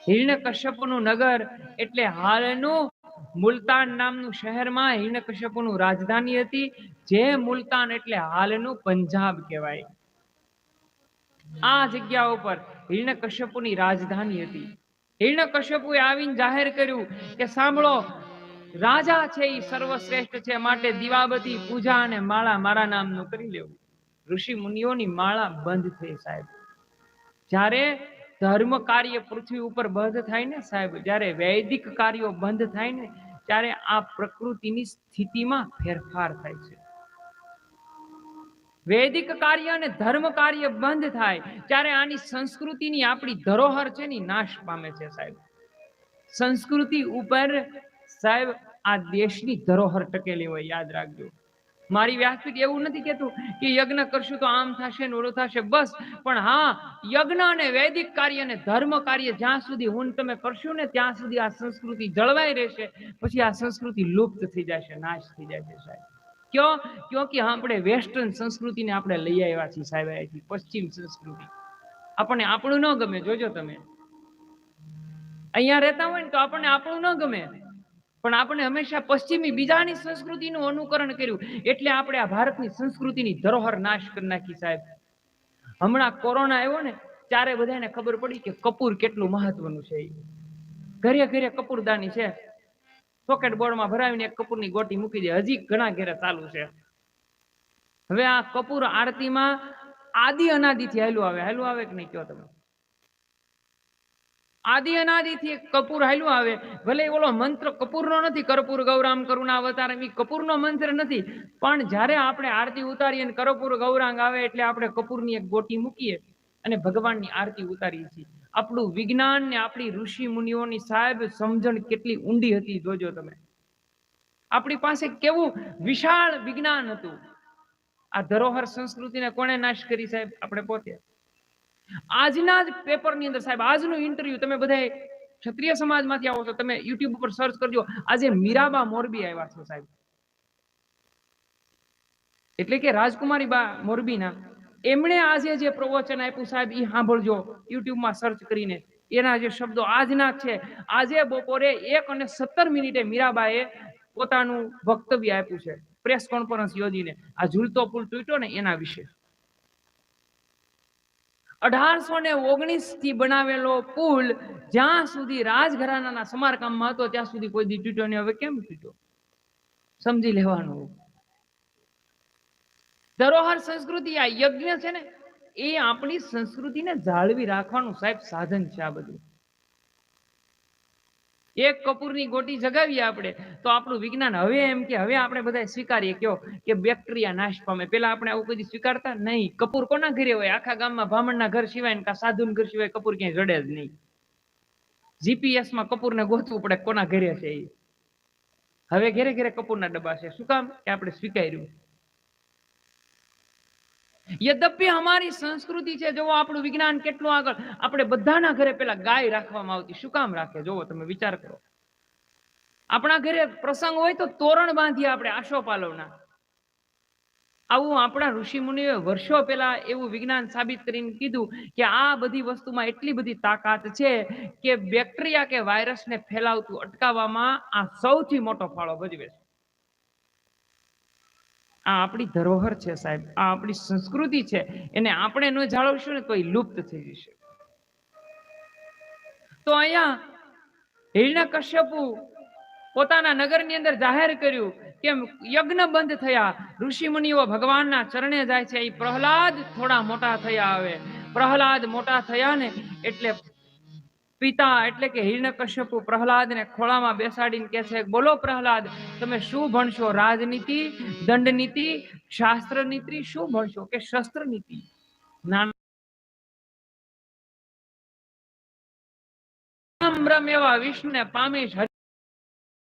હિરણ્યકશ્યપુનું નગર એટલે હાલનું મુલતાન નામનું શહેરમાં હિરણ્યકશ્યપુનું રાજધાની હતી. જે મુલતાન એટલે હાલનું પંજાબ કહેવાય. આ જગ્યા ઉપર હિરણ્યકશ્યપુની રાજધાની હતી. હિરણ્યકશ્યપુએ આવીને જાહેર કર્યું કે સાંભળો, રાજા છે એ સર્વશ્રેષ્ઠ છે, માટે દીવાબતી પૂજા અને માળા મારા નામનું કરી લેવું. ઋષિ મુનિઓની માળા બંધ થઈ સાહેબ. જ્યારે ધર્મ કાર્ય પૃથ્વી ઉપર બંધ થાય ને સાહેબ, જ્યારે વૈદિક કાર્યો બંધ થાય ને ત્યારે આ પ્રકૃતિની સ્થિતિમાં ફેરફાર થાય છે. વૈદિક કાર્ય અને ધર્મ કાર્ય બંધ થાય ત્યારે આની સંસ્કૃતિની આપણી ધરોહર છે ને નાશ પામે છે સાહેબ. સંસ્કૃતિ ઉપર સાહેબ આ દેશની ધરોહર ટકેલી હોય, યાદ રાખજો. મારી વ્યાસપીઠ એવું નથી કહેતું કે યજ્ઞ કરશું તો આમ થશે ને ઓલું થશે, બસ. પણ હા, યજ્ઞ અને વૈદિક કાર્ય અને ધર્મ કાર્ય જ્યાં સુધી હું તમે કરશું ને ત્યાં સુધી આ સંસ્કૃતિ જળવાઈ રહેશે. પછી આ સંસ્કૃતિ લુપ્ત થઈ જશે, નાશ થઈ જશે સાહેબ. ક્યો કે આપણે વેસ્ટર્ન સંસ્કૃતિને આપણે લઈ આવ્યા છીએ સાહેબ, અહીંથી પશ્ચિમ સંસ્કૃતિ. આપણને આપણું ન ગમે, જોજો તમે અહીંયા રહેતા હોય ને તો આપણને આપણું ન ગમે, પણ આપણે હંમેશા પશ્ચિમી બીજાની સંસ્કૃતિનું અનુકરણ કર્યું, એટલે આપણે આ ભારતની સંસ્કૃતિની ધરોહર નાશ કરી નાખી સાહેબ. હમણાં કોરોના આવ્યો ને ત્યારે બધાને ખબર પડી કે કપૂર કેટલું મહત્વનું છે. ઘરે ઘરે કપૂરદાની છે, સોકેટ બોર્ડમાં ભરાવીને એક કપૂરની ગોટી મૂકી દે. હજી ઘણા ઘરે ચાલુ છે. હવે આ કપૂર આરતીમાં આદિ અનાદિથી હાલ્યું આવે કે નહીં કહો તમે? આદિ અનાદિથી કપૂર હાલ્યું આવે. ભલે ઓલો મંત્ર કપૂરનો નથી, કર્પૂર ગૌરામ કરુણાવતારમ, એ કપૂરનો મંત્ર નથી, પણ જ્યારે આપણે આરતી ઉતારીએ અને કર્પૂર ગૌરાંગ આવે એટલે આપણે કપૂરની એક ગોટી મૂકીએ અને ભગવાનની આરતી ઉતારીએ છીએ. આપણું વિજ્ઞાન ને આપણી ઋષિ મુનિઓની સાહેબ સમજણ કેટલી ઊંડી હતી, જોજો તમે. આપણી પાસે કેવું વિશાળ વિજ્ઞાન હતું. આ ધરોહર સંસ્કૃતિને કોણે નાશ કરી સાહેબ? આપણે પોતે. આજના જ પેપરની અંદર સાહેબ, આજનું ઇન્ટરવ્યુ તમે બધા ક્ષત્રિય સમાજમાંથી આવો છો, તમે યુટ્યુબ ઉપર સર્ચ કરજો. આજે મીરાબા મોરબી આવ્યા છો સાહેબ, એટલે કે રાજકુમારી બા મોરબીના. એમણે આજે જે પ્રવચન આપ્યું સાહેબ, એ સાંભળજો યુટ્યુબમાં સર્ચ કરીને. એના જે શબ્દો આજના છે. આજે બપોરે 1:17 મીરાબાએ પોતાનું વક્તવ્ય આપ્યું છે, પ્રેસ કોન્ફરન્સ યોજીને. આ ઝૂલતો પુલ તૂટ્યો ને એના વિશે. 1819 થી બનાવેલો પુલ જ્યાં સુધી રાજઘરાનાના સમારકામમાં હતો ત્યાં સુધી કોઈ દી તૂટ્યો નહીં. હવે કેમ તૂટ્યો? સમજી લેવાનું. ધરોહર સંસ્કૃતિ, આ યજ્ઞ છે ને, એ આપણી સંસ્કૃતિને જાળવી રાખવાનું સાહેબ સાધન છે. આ બધું એક કપૂરની ગોટી જગાવીએ આપણે તો આપણું વિજ્ઞાન હવે એમ કે હવે આપણે બધા સ્વીકારીએ કયો કે બેક્ટેરિયા નાશ પામે. પેલા આપણે આવું કદી સ્વીકારતા નહીં. કપૂર કોના ઘરે હોય? આખા ગામમાં બ્રાહ્મણના ઘર સિવાય ને સાધુના ઘર સિવાય કપૂર ક્યાંય જડે જ નહીં. જીપીએસમાં કપૂરને ગોતવું પડે કોના ઘરે છે એ. હવે ઘરે ઘરે કપૂરના ડબ્બા છે. શું કામ? કે આપણે સ્વીકાર્યું. યદ્યપિ અમારી સંસ્કૃતિ છે, જોવો આપણું વિજ્ઞાન કેટલું આગળ. આપણે બધાના ઘરે પેલા ગાય રાખવામાં આવતી. શું કામ રાખે? જોવો તમે વિચાર કરો. આપણા ઘરે પ્રસંગ હોય તો તોરણ બાંધીએ આપણે આશોપાલવના. આવું આપણા ઋષિ મુનિઓએ વર્ષો પહેલા એવું વિજ્ઞાન સાબિત કરીને કીધું કે આ બધી વસ્તુમાં એટલી બધી તાકાત છે કે બેક્ટેરિયા કે વાયરસને ફેલાવતું અટકાવવામાં આ સૌથી મોટો ફાળો ભજવે છે. આ આપણી ધરોહર છે સાહેબ, આ આપણી સંસ્કૃતિ છે. એને આપણે ન જાળવશું ને તો એ લુપ્ત થઈ જશે. તો અહીંયા હિરણ્યકશ્યપુ પોતાના નગરની અંદર જાહેર કર્યું કે યજ્ઞ બંધ થયા. ઋષિ મુનિઓ ભગવાનના ચરણે જાય છે. એ પ્રહલાદ થોડા મોટા થયા. હવે પ્રહલાદ મોટા થયા ને એટલે પિતા એટલે કે હિરણ્યકશ્યપુ પ્રહલાદને ખોળામાં બેસાડીને કહે છે, બોલો પ્રહલાદ, તમે શું ભણશો? રાજનીતિ, દંડનીતિ શાસ્ત્ર નીતિ શું ભણશો? કે શસ્ત્ર નીતિ. બ્રહ્મ એવા વિષ્ણુને પામીશ,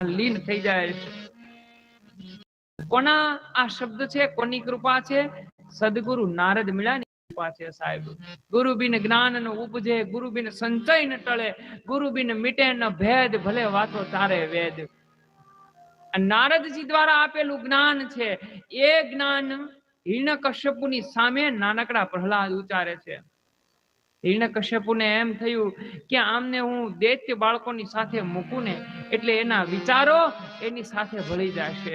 લીન થઈ જાય છે. કોના આ શબ્દ છે? કોની કૃપા છે? સદગુરુ નારદ મિળાની કૃપા છે સાહેબ. ગુરુ બિન જ્ઞાન ન ઉપજે, ગુરુ બિન સંચય ન ટળે, ગુરુ બિન મિટે ન ભેદ, ભલે વાતો તારે વેદ. નારદજી દ્વારા આપેલું જ્ઞાન છે, એ જ્ઞાન હિરણ્યકશ્યપુની સામે નાનકડા પ્રહલાદ ઉચ્ચારે છે. હિરણ્યકશ્યપુને એમ થયું કે આમને હું દૈત્ય બાળકોની સાથે મૂકું ને એટલે એના વિચારો એની સાથે ભળી જશે.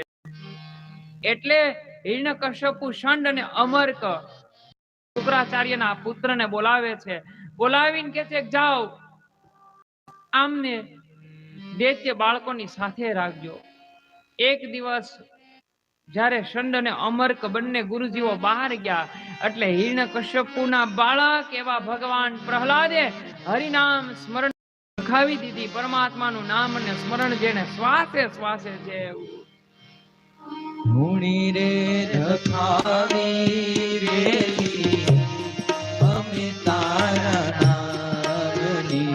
એટલે હિરણ્યકશ્યપુ શંડ અને અમર્ક શુક્રાચાર્યના પુત્રને બોલાવે છે. બોલાવીને કે છે જાઓ આમને દૈત્ય બાળકોની સાથે રાખજો. એક દિવસ જ્યારે શંડ અને અમર્ક બંને ગુરુજીઓ બહાર ગયા એટલે હિરણ્યકશ્યપુના બાળક એવા ભગવાન પ્રહલાદે હરિનામ સ્મરણ ખાવી દીધી. પરમાત્માનું નામ અને સ્મરણ જેને શ્વાસે શ્વાસે છે. ધૂણી રે ધખાવી રેલી અમે તારા નામની,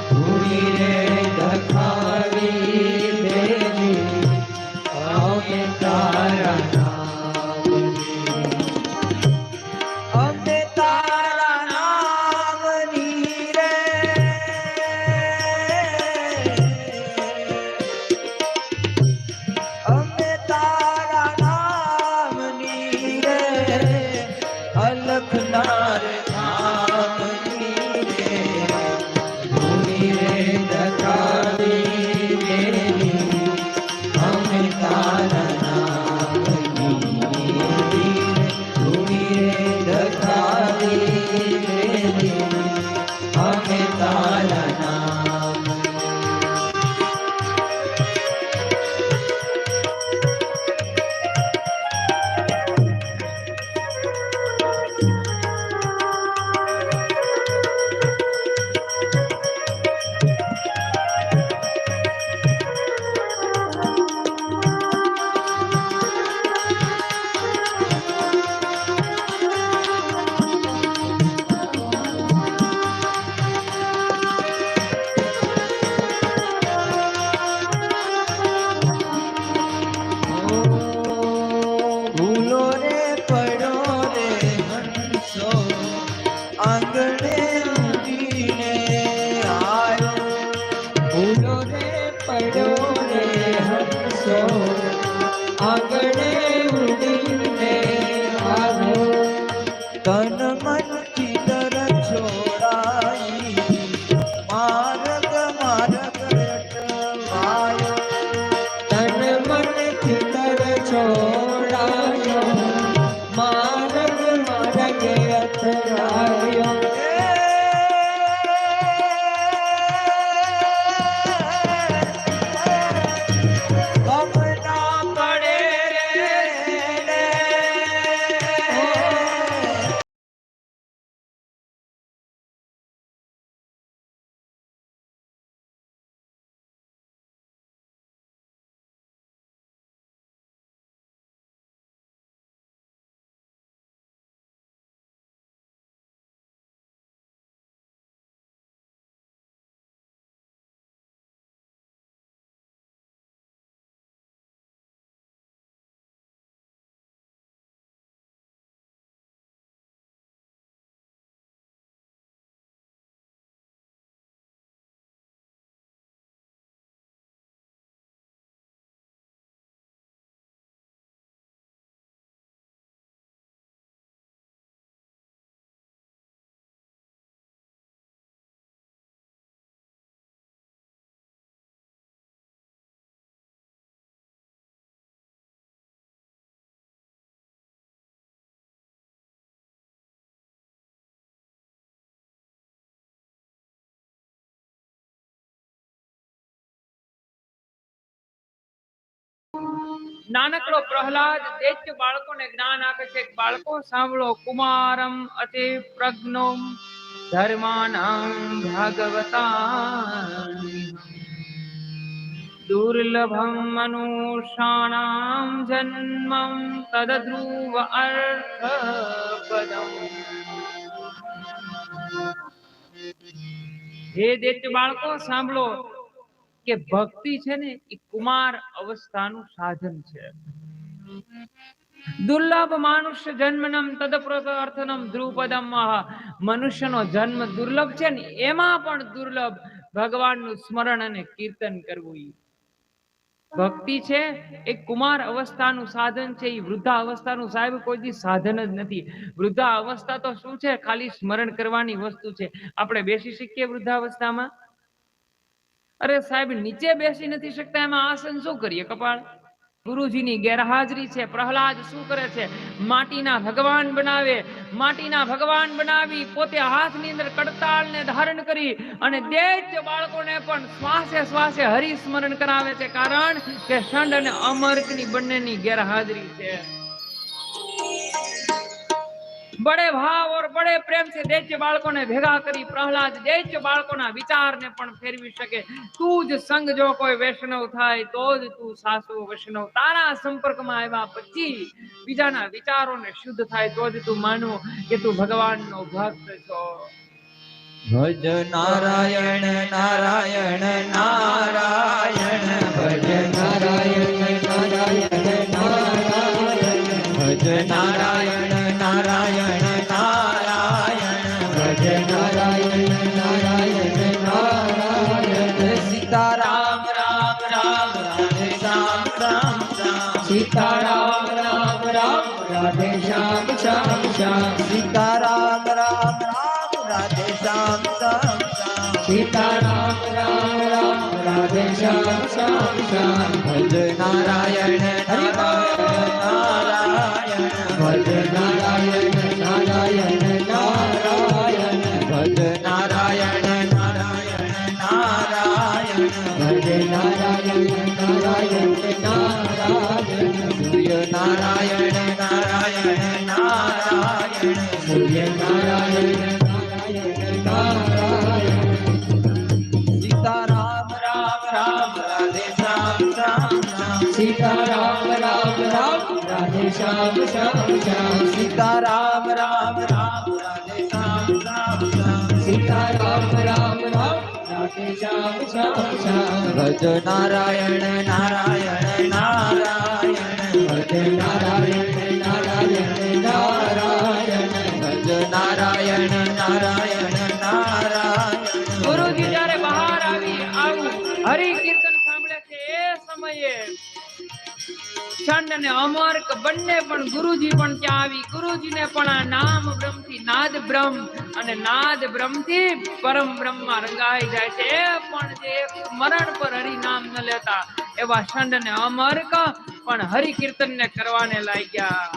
ધૂણી રે ધખાવી રેલી અમે તારા નામની, અમે તારા નામની રે અમે તારા નામની રે અલખનાર નામની રે ધૂણી રે ધખાવી રેલી અમે તારા નામની રે ધૂણી રે ધખાવી રેલી અમે તારા નામની. ભૂલો રે પડો રે હંસો આંગણે ઊંઘીને આયો, ભૂલો રે પડો રે હંસો આંગણે ઊંઘીને આવ્યો, તન મન ચિતર છોડાઈ માર્ગ માર્ગ રટવાયો, તન મન ચિતર છોડાયો માર્ગ માર્ગ અથડાયો. કપના પડે રે નાનકડો પ્રહલાદ દૈત્ય બાળકોને જ્ઞાન આપે છે. બાળકો સાંભળો, કુમારમ અતિ પ્રજ્ઞો ધર્માનામ ભાગવતા દુર્લભમ મનુષ્યાણામ જન્મમ તદ્ધ્રુવ અર્થ પદમ. હે દૈત્ય બાળકો સાંભળો કે ભક્તિ છે ને એ કુમાર અવસ્થાનું સાધન છે. દુર્લભ માનુષ્ય જન્મનમ તદપ્રત અર્થનમ ધ્રુપદમ. મનુષ્યનો જન્મ દુર્લભ છે ને એમાં પણ દુર્લભ ભગવાનનું સ્મરણ અને કીર્તન કરવું. ભક્તિ છે એ કુમાર અવસ્થાનું સાધન છે. એ વૃદ્ધા અવસ્થાનું સાહેબ કોઈ દી સાધન જ નથી. વૃદ્ધા અવસ્થા તો શું છે? ખાલી સ્મરણ કરવાની વસ્તુ છે. આપણે બેસી શકીએ વૃદ્ધાવસ્થામાં? અરે સાહેબ નીચે બેસી નથી શકતા, એમાં આસન શું કરીએ? કપાળ. ગુરુજીની ગેરહાજરી છે. પ્રહલાદ શું કરે છે? માટીના ભગવાન બનાવે. માટીના ભગવાન બનાવી પોતે હાથની અંદર કડતાલને ધારણ કરી અને દૈત્ય બાળકોને પણ શ્વાસે શ્વાસે હરિસ્મરણ કરાવે છે. કારણ કે ષંડ અને અમર્કની બંનેની ગેરહાજરી છે. बड़े भाव और बड़े प्रेम से दैत्य बाळको ने भेगा करी प्रहलाद दैत्य बाळकोना विचारने पण फेरवी शके. તું જ સંગ જો કોઈ વૈષ્ણવ થાય તો જ તું સાસુ વૈષ્ણવ. તારા સંપર્કમાં આવ્યા પછી બીજાના વિચારોને શુદ્ધ થાય તો જ તું માનવું કે તું ભગવાનનો ભક્ત છો. ભજ નારાયણ નારાયણ નારાયણ ભજ નારાયણ નારાયણ નારાયણ ભજ નારાયણ નારાયણ નારાયણ ભજ નારાયણ નારાયણ નારાયણ. સીતારામ રામ રામ રાધે શ્યામ રામ શ્યામ. સીતારામ રામ રામ રાધે શ્યામ શ્યામ શ્યામ. સીતારામ રામ રામ રાધે શ્યામ શ્યામ શ્યામ. સીતારામ રામ રામ રાધે શ્યામ શ્યામ શ્યામ. ભજ નારાયણ નારાયણ ભજ નારાયણ નારાયણ નારાયણ ભજ નારાયણ નારાયણ નારાયણ ભજ નારાયણ નારાયણ નારાયણ. સૂર્ય નારાયણ નારાયણ નારાયણ સૂર્ય નારાયણ નારાયણ નારાયણ. સીતારામ રામ રામ રાધે શ્યામ શ્યામ શ્યામ. સીતારામ રામ રામ રાધે શ્યામ શ્યામ શ્યામ. સીતારામ રામ રામ રાધે શ્યામ શ્યામ શ્યામ. સીતારામ રામ રામ રાધે શ્યામ શ્યામ શ્યામ. ભજ નારાયણ નારાયણ નારાયણ ભજ નારાયણ નારાયણ નારાયણ ભજ નારાયણ નારાયણ નારાયણ. ગુરુજી જ્યારે બહાર આવું હરિ કીર્તન સાંભળે છે એ સમયે ષંડ અને અમર્ક બંને પણ ગુરુજી પણ ત્યાં આવી ગુરુજીને પણ આ નામ બ્રહ્મથી નાદ બ્રહ્મ અને નાદ બ્રહ્મથી પરમ બ્રહ્મમાં રંગાઈ જાય છે. એ પણ જે સ્મરણ પર હરિ નામ ન લેતા એવા ષંડ અને અમર્ક પણ હરિ કીર્તનને કરવાને લાગ્યા.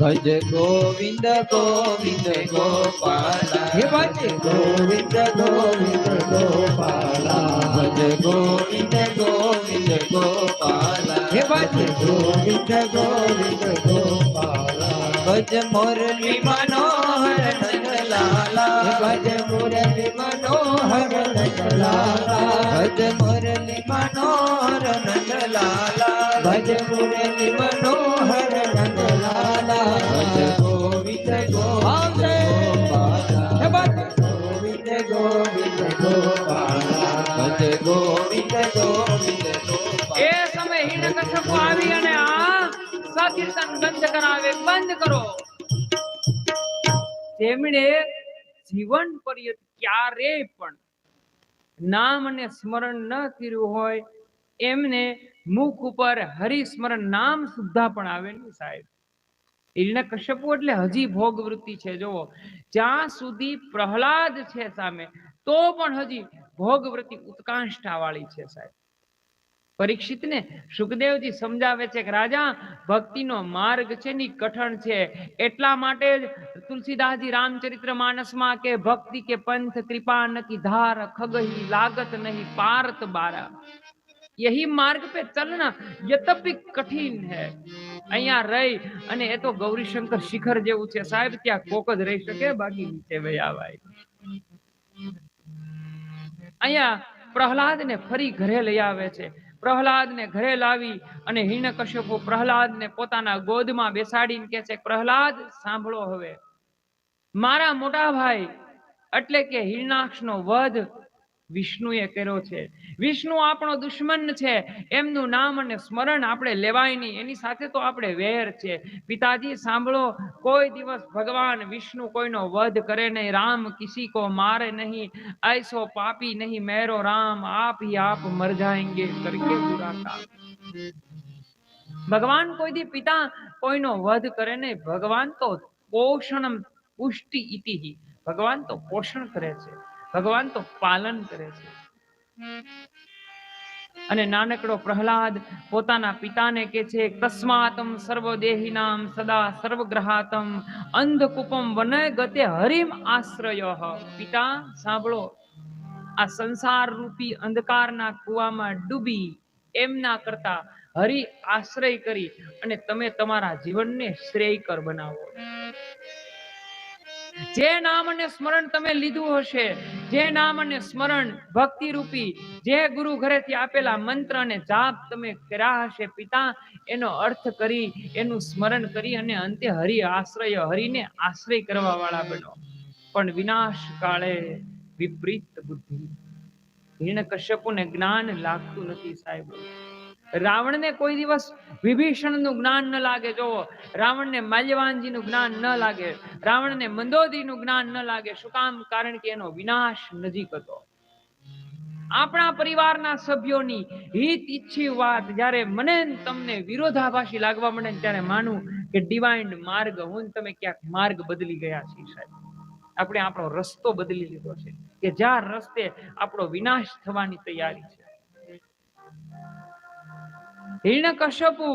ભજ ગોવિંદ ગોવિંદ ગોપાલા. હે ભજ ગોવિંદ ગોવિંદ ગોપાલા. ભજ ગોવિંદ ગોવિંદ ગોપાલા. હે ભજ ગોવિંદ ગોવિંદ ગોપાલા. ભજ મુરલી મનોહર નંદલાલા. ભજ મુરલી મનોહર નંદલાલા. ભજ મુરલી મનોહર નંદલાલા. ભજ મુરલી મનોહર નંદલાલા. ભજ ગોવિંદ ગોવિંદ ગોપાલા. હે ભજ ગોવિંદ ગોવિંદ ગોપાલા. ભજ ગોવિંદ ગોવિંદ ગોપાલા. એ સમય હિરણ્યકશ્યપુ આવી અને આ સકીર્તન બંધ કરાવે. બંધ કરો. તેમણે જીવન પર્યંત ક્યારે પણ નામ અને સ્મરણ ન કર્યું હોય એમને મુખ ઉપર હરિસ્મરણ નામ સુદ્ધા પણ આવે નહીં સાહેબ. હિરણ્યકશ્યપુ એટલે હજી ભોગ વૃત્તિ છે. જોવો જ્યાં સુધી પ્રહલાદ છે સામે તો પણ હજી ભોગ વૃત્તિ ઉત્કાંઠા વાળી છે સાહેબ. પરીક્ષિતને સુખદેવજી સમજાવે છે કે રાજા ભક્તિનો માર્ગ છે ની કઠણ છે. એટલા માટે જ તુલસીદાસજી રામચરિત્ર માનસમાં કે ભક્તિ કે પંથ कृपा न की धार खगही लागत नहीं पारत बारा. यही मार्ग पे चलना यद्यपि कठिन है. અહીંયા રહી અને એ તો ગૌરીશંકર શિખર જેવું છે સાહેબ. ત્યાં કોક જ રહી શકે, બાકી નીચે વયા વાય. અહીંયા પ્રહલાદ ને ફરી ઘરે લઈ આવે છે. પ્રહલાદને ઘરે લાવી અને હિરણ્યકશ્યપુ પ્રહલાદને પોતાના ગોદમાં બેસાડીને કહે છે, પ્રહલાદ સાંભળો, હવે મારા મોટા ભાઈ એટલે કે હિરણાક્ષનો વધ વિષ્ણુએ કર્યો છે. વિષ્ણુ આપણો દુશ્મન છે, એમનું નામ અને સ્મરણ આપણે લેવાય નહીં, એની સાથે તો આપણે વેર છે. પિતાજી સાંભળો, કોઈ દિવસ ભગવાન વિષ્ણુ કોઈનો વધ કરે નહીં. રામ કિસી કો મારે નહીં, ऐसो पापी नहीं मेरो राम, आप ही आप मर जाएंगे करके बुरा काम. ભગવાન કોઈ દી પિતા કોઈનો વધ કરે નહીં. ભગવાન તો પોષણમ પુષ્ટિ ઇતિ, ભગવાન તો પોષણ કરે છે, ભગવાન તો પાલન કરે છે. અને નાનકડો પ્રહલાદ પોતાના પિતાને કહે છે, તસ્માતમ સર્વદેહિનામ સદા સર્વગ્રહાતમ અંધકૂપમ વનય ગતે હરિમ આશ્રય. પિતા સાંભળો, આ સંસાર રૂપી અંધકારના કુવામાં ડૂબી એમના કરતા હરિ આશ્રય કરી અને તમે તમારા જીવનને શ્રેયકર બનાવો. જે નામ અને સ્મરણ તમે લીધું હશે, જે નામ અને સ્મરણ ભક્તિ રૂપી જે ગુરુ ઘરેથી આપેલા મંત્ર અને જાપ તમે કર્યા હશે પિતા, એનો અર્થ કરી, એનું સ્મરણ કરી અને અંતે હરિ આશ્રય, હરિને આશ્રય કરવા વાળા બનો. પણ વિનાશ કાળે વિપરીત બુદ્ધિ. હિરણ્યકશ્યપુને જ્ઞાન લાગતું નથી સાહેબ. રાવણને કોઈ દિવસ વિભીષણનું જ્ઞાન ન લાગે. જો રાવણને માલ્યવાનજીનું જ્ઞાન ન લાગે, રાવણને મંદોદરીનું જ્ઞાન ન લાગે. શું કામ? કારણ કે એનો વિનાશ નજીક હતો. આપણા પરિવારના સભ્યોની હિત ઈચ્છી વાત જ્યારે મને તમને વિરોધાભાસી લાગવા મળે ત્યારે માનું કે ડિવાઇન માર્ગ, હું તમે ક્યાંક માર્ગ બદલી ગયા છીએ સાહેબ. આપણે આપણો રસ્તો બદલી લીધો છે કે જ્યાં રસ્તે આપણો વિનાશ થવાની તૈયારી છે. હિરણ્યકશ્યપુ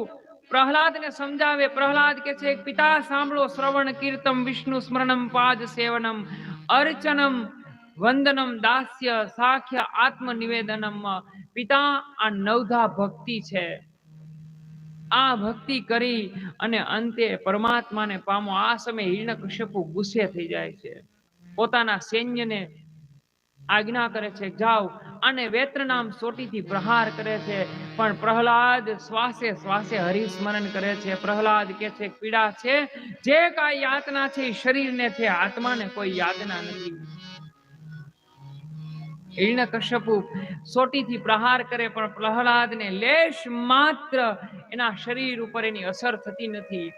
પ્રહલાદને સમજાવે. પ્રહલાદ કે છે, પિતા સાંભળો, શ્રવણ કીર્તમ વિષ્ણુ સ્મરણમ પાદ સેવનમ અર્ચનમ વંદનમ દાસ્ય સાખ્ય આત્મનિવેદનમ. પિતા, આ નવધા ભક્તિ છે. આ ભક્તિ કરી અને અંતે પરમાત્માને પામો. આ સમયે હિરણ્યકશ્યપુ ગુસ્સે થઈ જાય છે. પોતાના સૈન્યને આજ્ઞા કરે છે, જાઓ. અને વેત્ર નામ સોટીથી પ્રહાર કરે છે. પણ પ્રહલાદ શ્વાસે શ્વાસે હરિસ્મરણ કરે છે. પ્રહલાદ કે છે, પીડા છે, જે કાંઈ યાતના છે એ શરીરને છે, આત્માને કોઈ યાતના નથી. હિરણ્યકશ્યપુ સોટીથી પ્રહાર કરે પણ પ્રહલાદને લેશ માત્ર એના શરીર ઉપર એની અસર થતી નથી.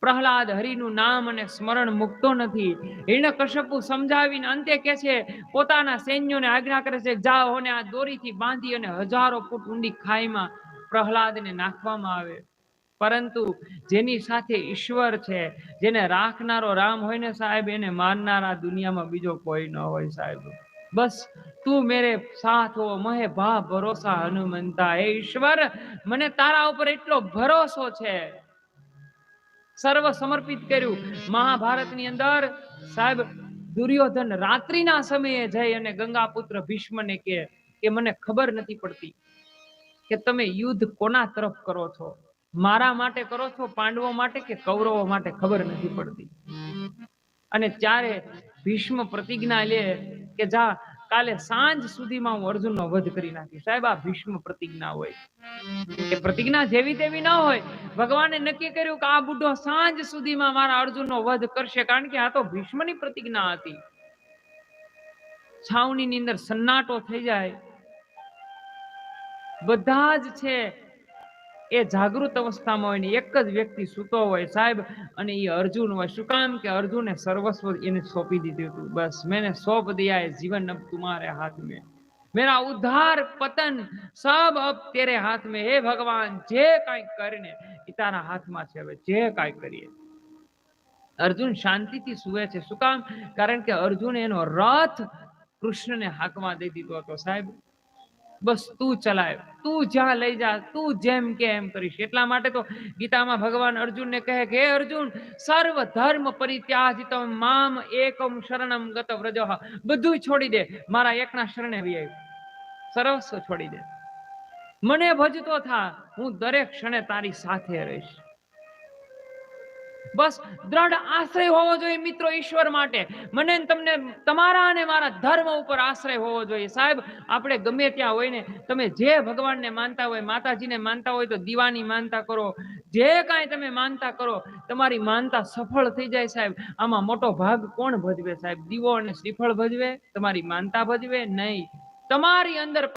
પ્રહલાદ હરિનું નામ અને સ્મરણ મૂકતો નથી. હિરણ્યકશ્યપુ સમજાવીને અંતે કે છે, પોતાના સૈન્યોને આજ્ઞા કરે છે, જાઓ અને આ દોરીથી બાંધી અને 1000 ફૂટ ઊંડી ખાઈમાં પ્રહલાદને નાખવામાં આવે. પરંતુ જેની સાથે ઈશ્વર છે, જેને રાખનારો રામ હોય ને સાહેબ, એને મારનારા દુનિયામાં બીજો કોઈ ન હોય સાહેબ. બસ તું મેરે સાથ હો, મહે ભા ભરોસા હનુમંતા. હે ઈશ્વર, મને તારા ઉપર એટલો ભરોસો છે. સર્વ સમર્પિત કર્યું. મહાભારતની અંદર સાહેબ દુર્યોધન રાત્રિના સમયે જઈ અને ગંગાપુત્ર ભીષ્મને કે મને ખબર નથી પડતી કે તમે યુદ્ધ કોના તરફ કરો છો, મારા માટે કરો છો, પાંડવો માટે કે કૌરવો માટે, ખબર નથી પડતી. અને ત્યારે ભીષ્મ પ્રતિજ્ઞા લે કે જા, કાલે સાંજ સુધીમાં હું અર્જુનનો વધ કરી નાખીશ. સાહેબ, આ ભીષ્મ પ્રતિજ્ઞા હોય. એ પ્રતિજ્ઞા જેવી તેવી ના હોય. ભગવાને નક્કી કર્યું કે આ બુઢો સાંજ સુધીમાં મારા અર્જુનનો વધ કરશે, કારણ કે આ તો ભીષ્મની પ્રતિજ્ઞા હતી. છાવણીની અંદર સન્નાટો થઈ જાય. બધા જ છે એ જાગૃત અવસ્થામાં હોય ને એક જ વ્યક્તિ સૂતો હોય સાહેબ, અને એ અર્જુન હોય. શું કામ? કે અર્જુને સર્વસ્વ એને સોંપી દીધું હતું. બસ મેને સોંપ દિયા હૈ જીવન અબ તુમ્હારે હાથ में, मेरा उद्धार पतन सब अब तेरे हाथ में. हे भगवान, જે કાંઈ કરીને એ તારા હાથમાં છે. હવે જે કાંઈ કરીએ. અર્જુન શાંતિથી સુવે છે. શું કામ? કારણ કે અર્જુન એનો રથ કૃષ્ણને હાંકવા દઈ દીધો હતો સાહેબ. બસ તું ચલાય, તું જ્યાં લઈ જા, તું જેમ કે એમ કરીશ. એટલા માટે તો ગીતામાં ભગવાન અર્જુનને કહે કે હે અર્જુન, સર્વ ધર્મ પરિત્યાજિતમ મામ એકમ શરણમ ગત વ્રજઃ. બધું છોડી દે, મારા એકના શરણે આવી આવ. સર્વસ્વ છોડી દે, મને ભજતો થા, હું દરેક ક્ષણે તારી સાથે રહીશ. બસ દ્રઢ આશ્રય હોવો જોઈએ મિત્રો ઈશ્વર માટે. મને ને તમને તમારા અને મારા ધર્મ ઉપર આશ્રય હોવો જોઈએ. સાહેબ આપણે ગમે ત્યાં હોય ને, તમે જે ભગવાનને માનતા હોય, માતાજીને માનતા હોય તો દીવાની માનતા કરો, જે કાંઈ તમે માનતા કરો, તમારી માનતા સફળ થઈ જાય. સાહેબ આમાં મોટો ભાગ કોણ ભજવે? સાહેબ દીવો અને શ્રીફળ ભજવે? તમારી માનતા ભજવે? નહીં. તમારી અંદર